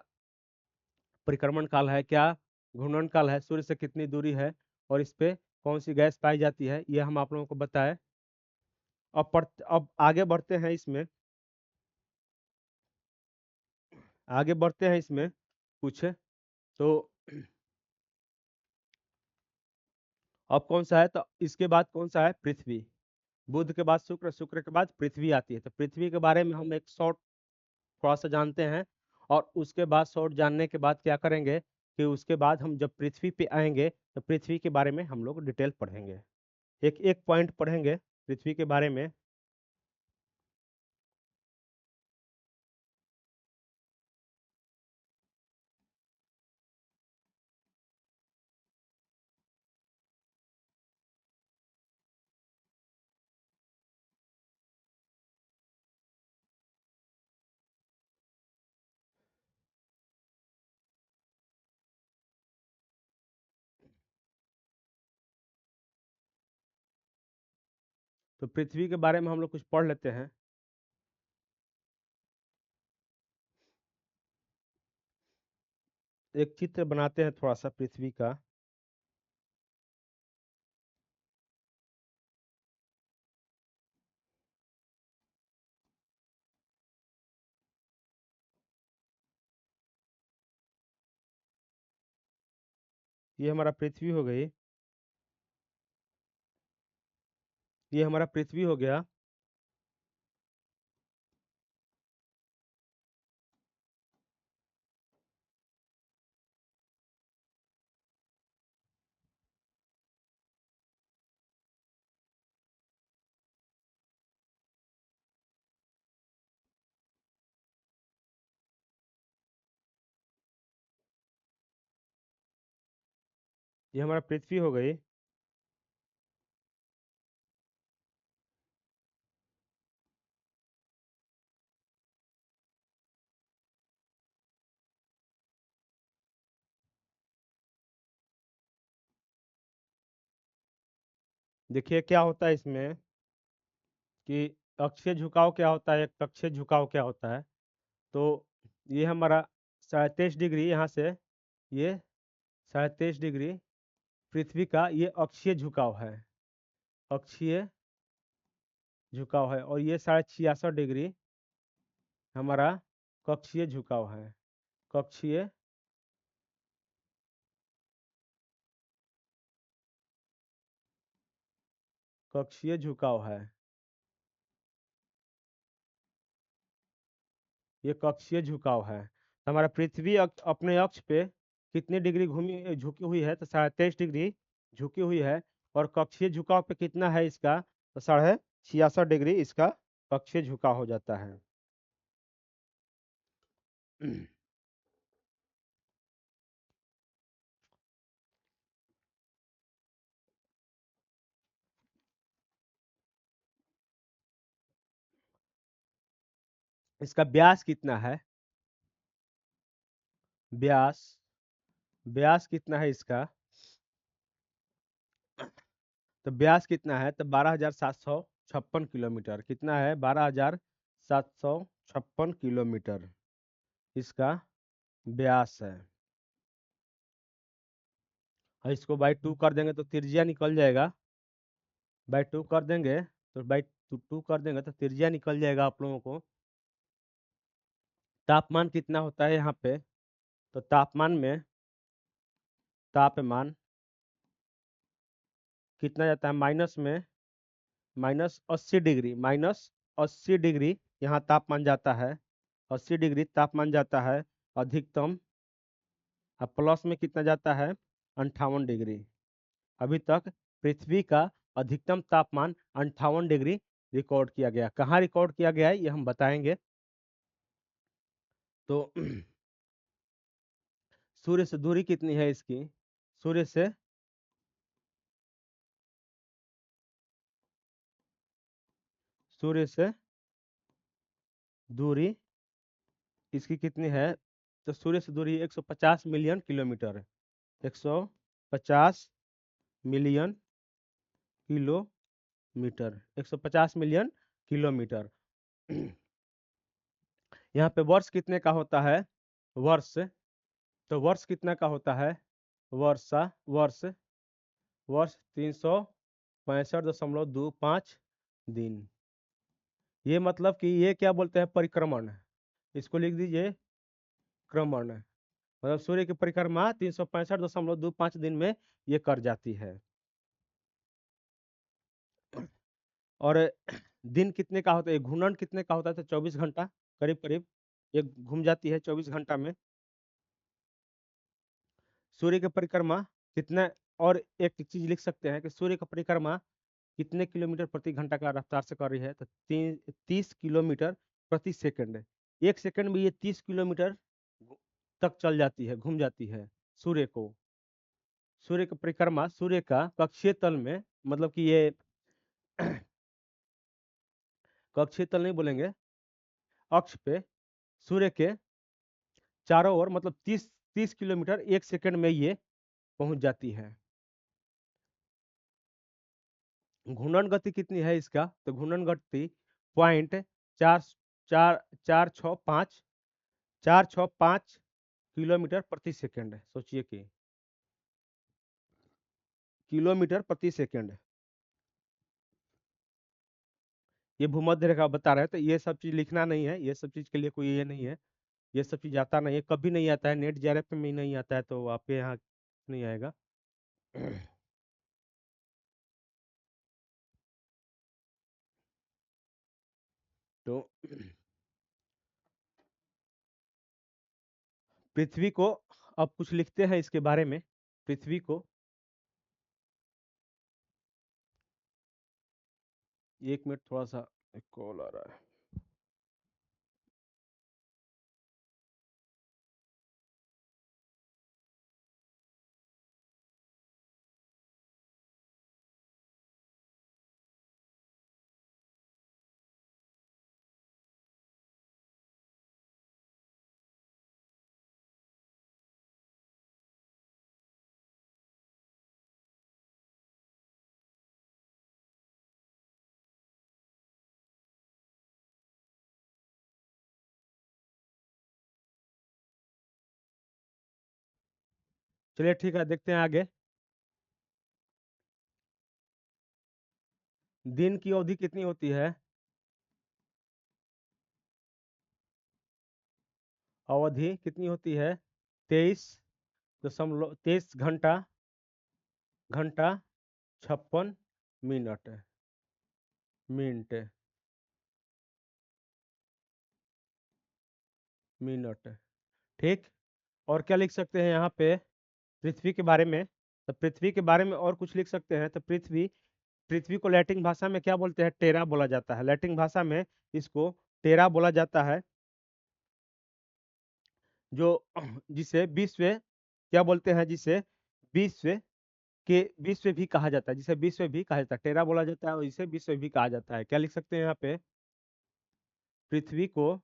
परिक्रमण काल है, क्या घूर्णन काल है, सूर्य से कितनी दूरी है, और इस पे कौन सी गैस पाई जाती है, ये हम आप लोगों को बताए। अब आगे बढ़ते हैं इसमें, आगे बढ़ते हैं इसमें कुछ। तो अब कौन सा है, तो इसके बाद कौन सा है, पृथ्वी। बुध के बाद शुक्र, शुक्र के बाद पृथ्वी आती है। तो पृथ्वी के बारे में हम एक शॉर्ट थोड़ा सा जानते हैं, और उसके बाद शॉर्ट जानने के बाद क्या करेंगे कि उसके बाद हम जब पृथ्वी पे आएंगे तो पृथ्वी के बारे में हम लोग डिटेल पढ़ेंगे, एक एक पॉइंट पढ़ेंगे पृथ्वी के बारे में। तो पृथ्वी के बारे में हम लोग कुछ पढ़ लेते हैं। एक चित्र बनाते हैं थोड़ा सा पृथ्वी का। ये हमारा पृथ्वी हो गई, ये हमारा पृथ्वी हो गया। ये हमारा पृथ्वी हो गई। देखिए क्या होता है इसमें कि अक्षीय झुकाव क्या होता है, एक कक्षीय झुकाव क्या होता है। तो ये हमारा 37.5 डिग्री यहाँ से, ये 37 डिग्री पृथ्वी का ये अक्षीय झुकाव है, अक्षीय झुकाव है। और ये 66.5 डिग्री हमारा कक्षीय झुकाव है, कक्षीय कक्षीय झुकाव है। ये कक्षीय झुकाव है। तो हमारा पृथ्वी अपने अक्ष पे कितनी डिग्री घूमी झुकी हुई है, तो 37 डिग्री झुकी हुई है। और कक्षीय झुकाव पे कितना है इसका, तो 3.5 66 डिग्री इसका कक्षीय झुकाव हो जाता है। इसका व्यास कितना है? व्यास व्यास कितना है इसका? तो व्यास कितना है? तो 12,756 किलोमीटर। कितना है? 12,756 किलोमीटर इसका व्यास है। और इसको बाई 2 कर देंगे तो त्रिज्या निकल जाएगा। बाई 2 कर देंगे तो बाई 2 कर देंगे तो त्रिज्या निकल जाएगा आप लोगों को। तापमान कितना होता है यहाँ पे? तो तापमान कितना जाता है? -80 डिग्री, -80 डिग्री यहाँ तापमान जाता है। 80 डिग्री तापमान जाता है अधिकतम। अब प्लस में कितना जाता है? 58 डिग्री। अभी तक पृथ्वी का अधिकतम तापमान 58 डिग्री रिकॉर्ड किया गया। कहाँ रिकॉर्ड किया गया है ये हम बताएंगे। तो सूर्य से दूरी कितनी है इसकी? सूर्य से सूर्य से दूरी इसकी कितनी है? तो सूर्य से दूरी 150 मिलियन किलोमीटर है। 150 मिलियन किलोमीटर, 150 मिलियन किलोमीटर। यहाँ पे वर्ष कितने का होता है? वर्ष, तो वर्ष कितना का होता है? वर्ष वर्ष 365.25 दिन। ये मतलब कि ये क्या बोलते हैं? परिक्रमण। इसको लिख दीजिए क्रमण। मतलब सूर्य की परिक्रमा 365.25 दिन में ये कर जाती है। और दिन कितने का होता है? घूर्णन कितने का होता है? तो 24 घंटा करीब करीब ये घूम जाती है 24 घंटा में। सूर्य की परिक्रमा कितना? और एक चीज लिख सकते हैं कि सूर्य की परिक्रमा कितने किलोमीटर प्रति घंटा का रफ्तार से कर रही है? तो 30 किलोमीटर प्रति सेकंड। एक सेकंड में ये 30 किलोमीटर तक चल जाती है, घूम जाती है सूर्य को। सूर्य की परिक्रमा, सूर्य का कक्षीय तल में, मतलब कि ये कक्षीय तल नहीं बोलेंगे, अक्ष पे सूर्य के चारों ओर, मतलब 30 किलोमीटर एक सेकंड में ये पहुंच जाती है। घूर्णन गति कितनी है इसका? तो घूर्णन गति पॉइंट चार चार 465 किलोमीटर प्रति सेकंड है। सोचिए कि किलोमीटर प्रति सेकंड। ये भूमध्य रेखा बता रहे हैं। तो ये सब चीज लिखना नहीं है, ये सब चीज के लिए कोई ये नहीं है। ये सब चीज आता नहीं है, कभी नहीं आता है। नेट जेआरएफ में ही नहीं आता है, तो आपके यहाँ नहीं आएगा। तो पृथ्वी को अब कुछ लिखते हैं इसके बारे में। पृथ्वी को, एक मिनट, थोड़ा सा एक कॉल आ रहा है। चलिए ठीक है, देखते हैं आगे। दिन की अवधि कितनी होती है? अवधि कितनी होती है? 23.23 घंटा, घंटा 56 मिनट, मिनट, मिनट। ठीक। और क्या लिख सकते हैं यहाँ पे पृथ्वी के बारे में? तो पृथ्वी के बारे में और कुछ लिख सकते हैं। तो पृथ्वी पृथ्वी को लैटिन भाषा में क्या बोलते हैं? टेरा बोला जाता है। लैटिन भाषा में इसको टेरा बोला जाता है, जो जिसे विश्व क्या बोलते हैं, जिसे विश्व विश्व भी कहा जाता है, जिसे विश्व भी कहा जाता है। टेरा बोला जाता है और इसे विश्व भी कहा जाता है। क्या लिख सकते हैं यहाँ पे? पृथ्वी को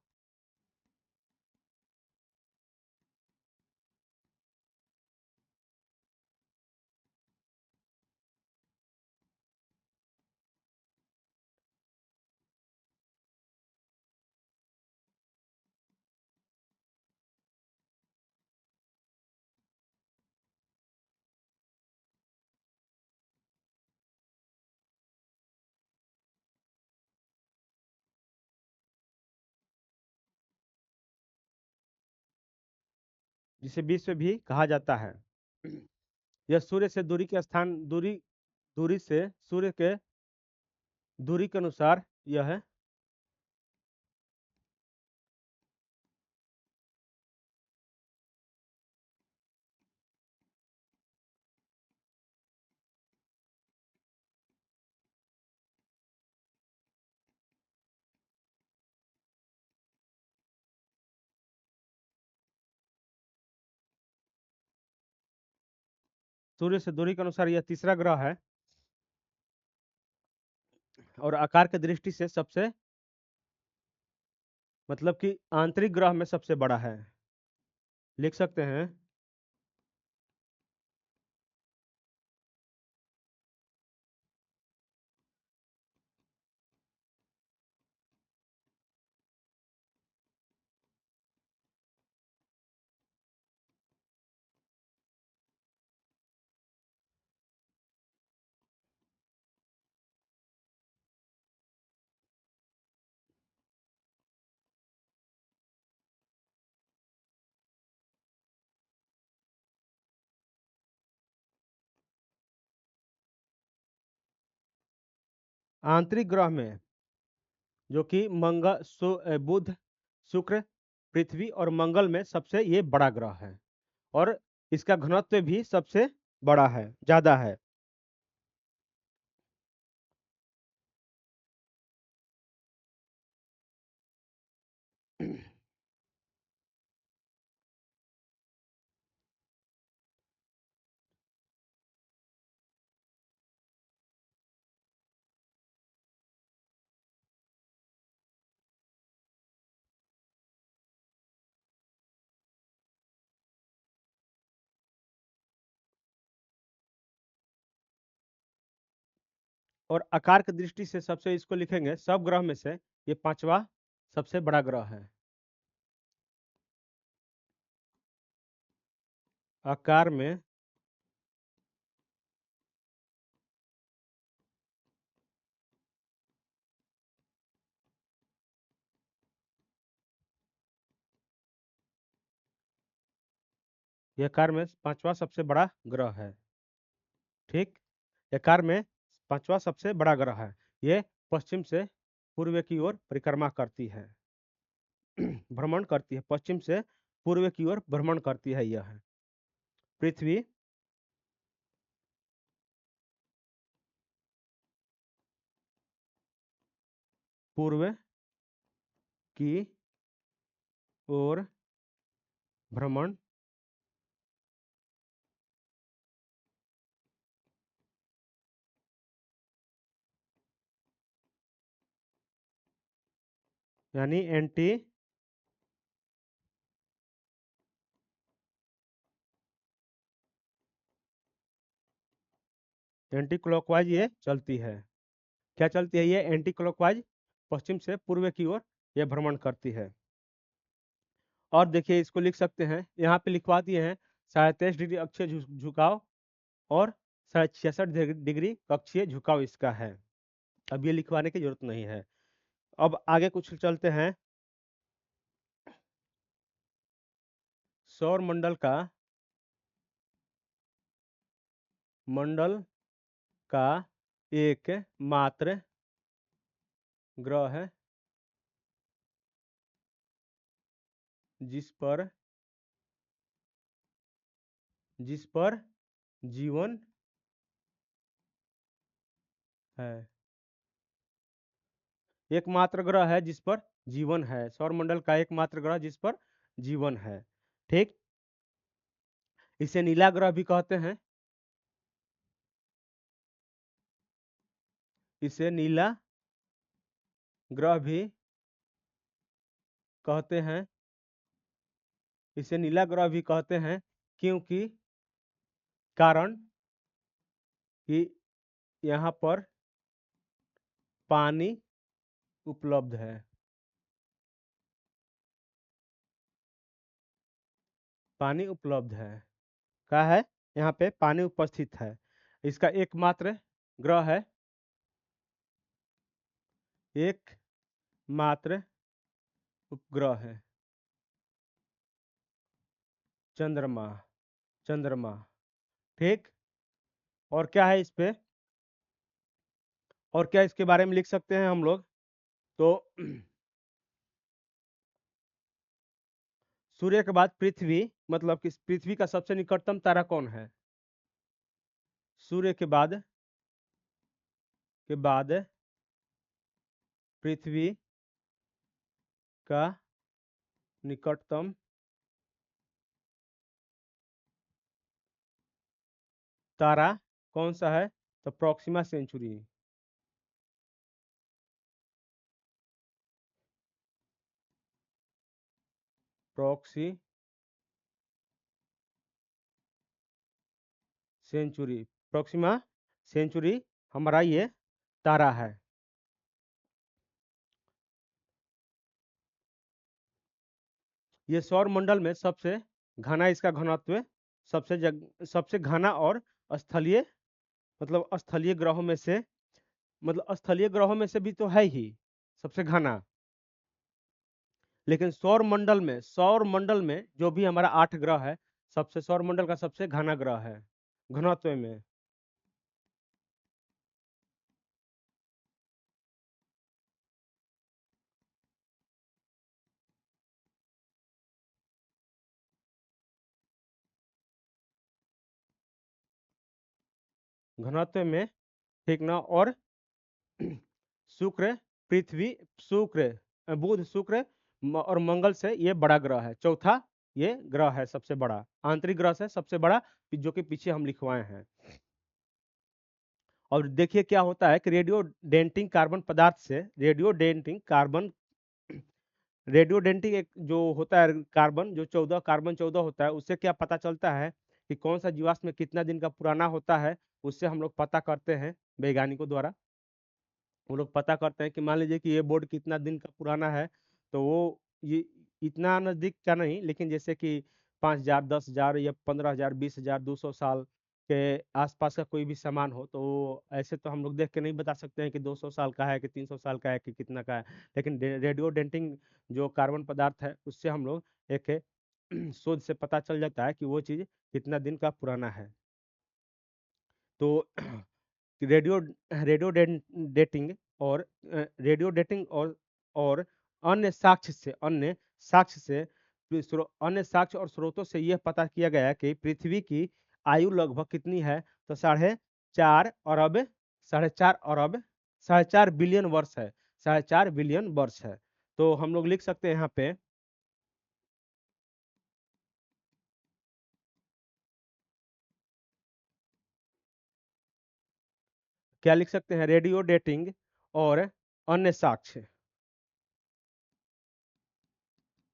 जिसे विश्व भी कहा जाता है। यह सूर्य से दूरी के स्थान दूरी से सूर्य के दूरी के अनुसार यह है। सूर्य से दूरी के अनुसार यह तीसरा ग्रह है और आकार की दृष्टि से सबसे, मतलब कि आंतरिक ग्रह में सबसे बड़ा है। लिख सकते हैं आंतरिक ग्रह में, जो कि बुध, शुक्र, पृथ्वी और मंगल में सबसे ये बड़ा ग्रह है और इसका घनत्व भी सबसे बड़ा है, ज्यादा है। और आकार की दृष्टि से सबसे, इसको लिखेंगे सब ग्रह में से ये पांचवा सबसे बड़ा ग्रह है। आकार में ये आकार में पांचवा सबसे बड़ा ग्रह है। ठीक, आकार में पांचवा सबसे बड़ा ग्रह है। ये पश्चिम से पूर्व की ओर परिक्रमा करती है, भ्रमण करती है। पश्चिम से पूर्व की ओर भ्रमण करती है। यह है पृथ्वी पूर्व की ओर भ्रमण यानी एंटी क्लॉकवाइज ये चलती है। क्या चलती है? ये एंटी क्लॉकवाइज पश्चिम से पूर्व की ओर ये भ्रमण करती है। और देखिए, इसको लिख सकते हैं, यहाँ पे लिखवा दिए हैं 23.5 डिग्री अक्षीय झुकाव और 66.5 डिग्री कक्षीय झुकाव इसका है। अब ये लिखवाने की जरूरत नहीं है। अब आगे कुछ चलते हैं। सौर मंडल का एक मात्र ग्रह है जिस पर जीवन है। एकमात्र ग्रह है जिस पर जीवन है, सौरमंडल का एकमात्र ग्रह जिस पर जीवन है। ठीक, इसे नीला ग्रह भी कहते हैं, इसे नीला ग्रह भी कहते हैं, इसे नीला ग्रह भी कहते हैं, क्योंकि कारण कि यहाँ पर पानी उपलब्ध है, पानी उपलब्ध है, क्या है, यहाँ पे पानी उपस्थित है। इसका एकमात्र ग्रह है, एकमात्र उपग्रह है चंद्रमा, चंद्रमा। ठीक, और क्या है इस पे, और क्या इसके बारे में लिख सकते हैं हम लोग, तो सूर्य के बाद पृथ्वी, मतलब कि पृथ्वी का सबसे निकटतम तारा कौन है? सूर्य के बाद पृथ्वी का निकटतम तारा कौन सा है? तो Proxima Centauri, proxy Centauri, Proxima Centauri हमारा ये तारा है। ये सौर मंडल में सबसे घना, इसका घनत्व सबसे घना और स्थलीय, मतलब स्थलीय ग्रहों में से, मतलब स्थलीय ग्रहों में से भी तो है ही सबसे घना। लेकिन सौर मंडल में जो भी हमारा 8 ग्रह है, सबसे सौर मंडल का सबसे घना ग्रह है घनत्व में। घनत्व में, ठीक ना। और शुक्र, पृथ्वी, शुक्र, बुध, शुक्र और मंगल से ये बड़ा ग्रह है, चौथा ये ग्रह है सबसे बड़ा, आंतरिक ग्रह से सबसे बड़ा, जो कि पीछे हम लिखवाए हैं। और देखिए क्या होता है कि रेडियो डेंटिंग कार्बन पदार्थ से, रेडियो डेंटिंग एक जो होता है कार्बन, जो 14 कार्बन 14 होता है, उससे क्या पता चलता है कि कौन सा जीवाश्म कितना दिन का पुराना होता है। उससे हम लोग पता करते हैं वैज्ञानिकों द्वारा, वो लोग पता करते हैं कि मान लीजिए कि ये बोर्ड कितना दिन का पुराना है, तो वो ये इतना नज़दीक का नहीं, लेकिन जैसे कि 5,000, 10,000 या 15,000, 20,000, 200 साल के आसपास का कोई भी सामान हो, तो ऐसे तो हम लोग देख के नहीं बता सकते हैं कि 200 साल का है कि 300 साल का है कि कितना का है। लेकिन रेडियो डेंटिंग जो कार्बन पदार्थ है, उससे हम लोग एक शोध से पता चल जाता है कि वो चीज़ कितना दिन का पुराना है। तो रेडियो रेडियो डेटिंग और रेडियो डेटिंग और अन्य साक्ष्य से अन्य साक्ष्य और स्रोतों से यह पता किया गया कि पृथ्वी की आयु लगभग कितनी है, तो 4.5 अरब, 4.5 अरब, 4.5 बिलियन वर्ष है, 4.5 बिलियन वर्ष है। तो हम लोग लिख सकते हैं यहाँ पे, क्या लिख सकते हैं, रेडियो डेटिंग और अन्य साक्ष्य,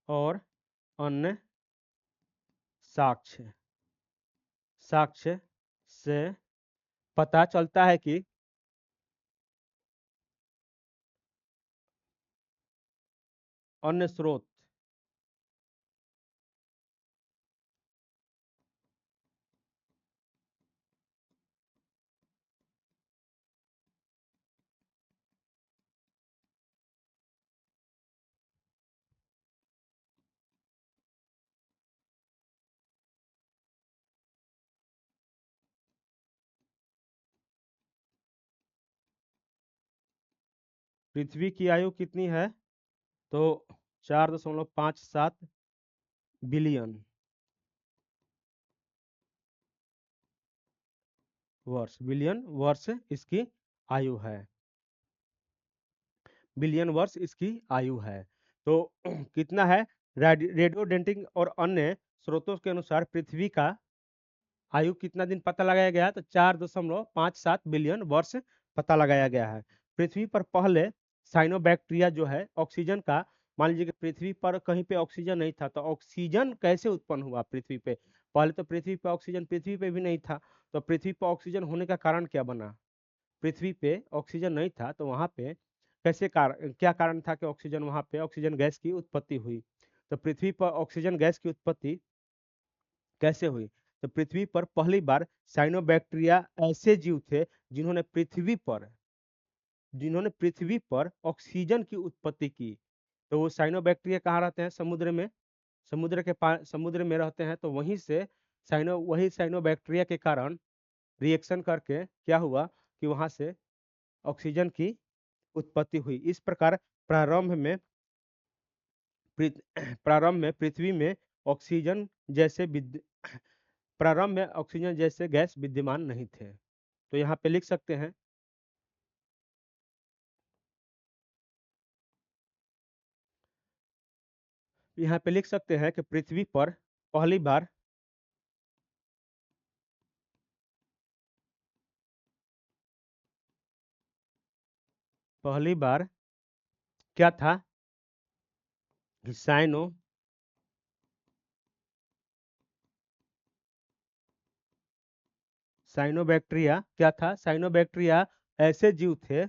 और अन्य साक्ष्य, साक्ष्य से पता चलता है कि अन्य स्रोत, पृथ्वी की आयु कितनी है, तो 4.57 बिलियन वर्ष, बिलियन वर्ष इसकी आयु है, बिलियन वर्ष इसकी आयु है। तो कितना है? रेडियो डेंटिंग और अन्य स्रोतों के अनुसार पृथ्वी का आयु कितना दिन पता लगाया गया है? तो 4.57 बिलियन वर्ष पता लगाया गया है। पृथ्वी पर पहले साइनोबैक्टीरिया जो है ऑक्सीजन का, मान लीजिए कि पृथ्वी पर कहीं पे ऑक्सीजन नहीं था, तो ऑक्सीजन कैसे उत्पन्न हुआ पृथ्वी पे? पहले तो पृथ्वी पे ऑक्सीजन पृथ्वी पे भी नहीं था, तो पृथ्वी पर ऑक्सीजन होने का कारण क्या बना? पृथ्वी पे ऑक्सीजन नहीं था तो वहां पे कैसे क्या कारण था कि ऑक्सीजन, वहां पे ऑक्सीजन गैस की उत्पत्ति हुई? तो पृथ्वी पर ऑक्सीजन गैस की उत्पत्ति कैसे हुई? तो पृथ्वी पर पहली बार साइनोबैक्टीरिया ऐसे जीव थे जिन्होंने पृथ्वी पर ऑक्सीजन की उत्पत्ति की। तो वो साइनोबैक्टीरिया कहाँ रहते हैं? समुद्र में। समुद्र में रहते हैं, तो वहीं से वही साइनोबैक्टीरिया के कारण रिएक्शन करके क्या हुआ कि वहां से ऑक्सीजन की उत्पत्ति हुई। इस प्रकार प्रारंभ में प्रारंभ में पृथ्वी में ऑक्सीजन जैसे प्रारंभ में ऑक्सीजन जैसे गैस विद्यमान नहीं थे। तो यहाँ पे लिख सकते हैं, यहाँ पे लिख सकते हैं कि पहली बार पहली बार क्या था कि साइनोबैक्टीरिया क्या था? साइनोबैक्टीरिया ऐसे जीव थे,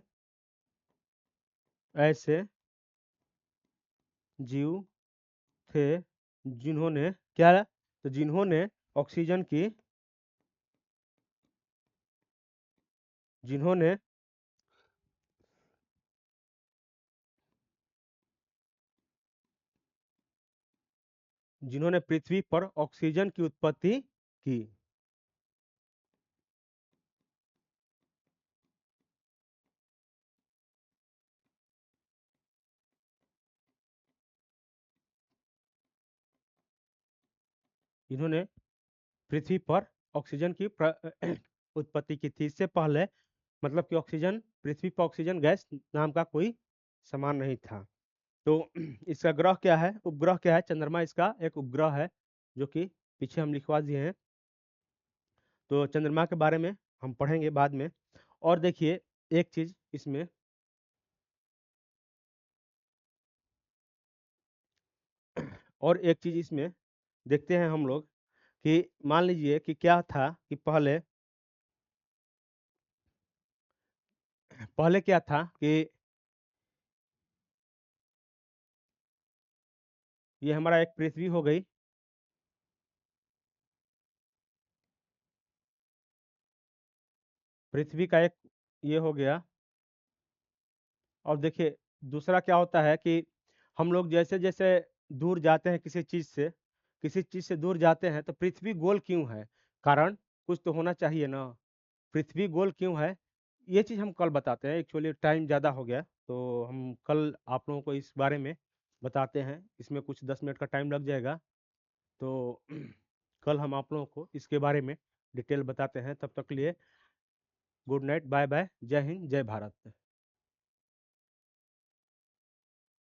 ऐसे जीव थे जिन्होंने क्या, तो जिन्होंने ऑक्सीजन की जिन्होंने जिन्होंने पृथ्वी पर ऑक्सीजन की उत्पत्ति की। जिन्होंने पृथ्वी पर ऑक्सीजन की उत्पत्ति की थी। इससे पहले मतलब कि ऑक्सीजन, पृथ्वी पर ऑक्सीजन गैस नाम का कोई सामान नहीं था। तो इसका ग्रह क्या है, उपग्रह क्या है? चंद्रमा इसका एक उपग्रह है, जो कि पीछे हम लिखवा दिए हैं। तो चंद्रमा के बारे में हम पढ़ेंगे बाद में। और देखिए एक चीज इसमें, और एक चीज इसमें देखते हैं हम लोग कि मान लीजिए कि क्या था कि पहले क्या था कि ये हमारा एक पृथ्वी हो गई, पृथ्वी का एक ये हो गया। और देखिए दूसरा क्या होता है कि हम लोग जैसे जैसे दूर जाते हैं किसी चीज से दूर जाते हैं, तो पृथ्वी गोल क्यों है? कारण कुछ तो होना चाहिए ना। पृथ्वी गोल क्यों है? ये चीज हम कल बताते हैं। एक्चुअली टाइम ज़्यादा हो गया, तो हम कल आप लोगों को इस बारे में बताते हैं। इसमें कुछ 10 मिनट का टाइम लग जाएगा, तो कल हम आप लोगों को इसके बारे में डिटेल बताते हैं। तब तक के लिए गुड नाइट, बाय बाय, जय हिंद, जय भारत।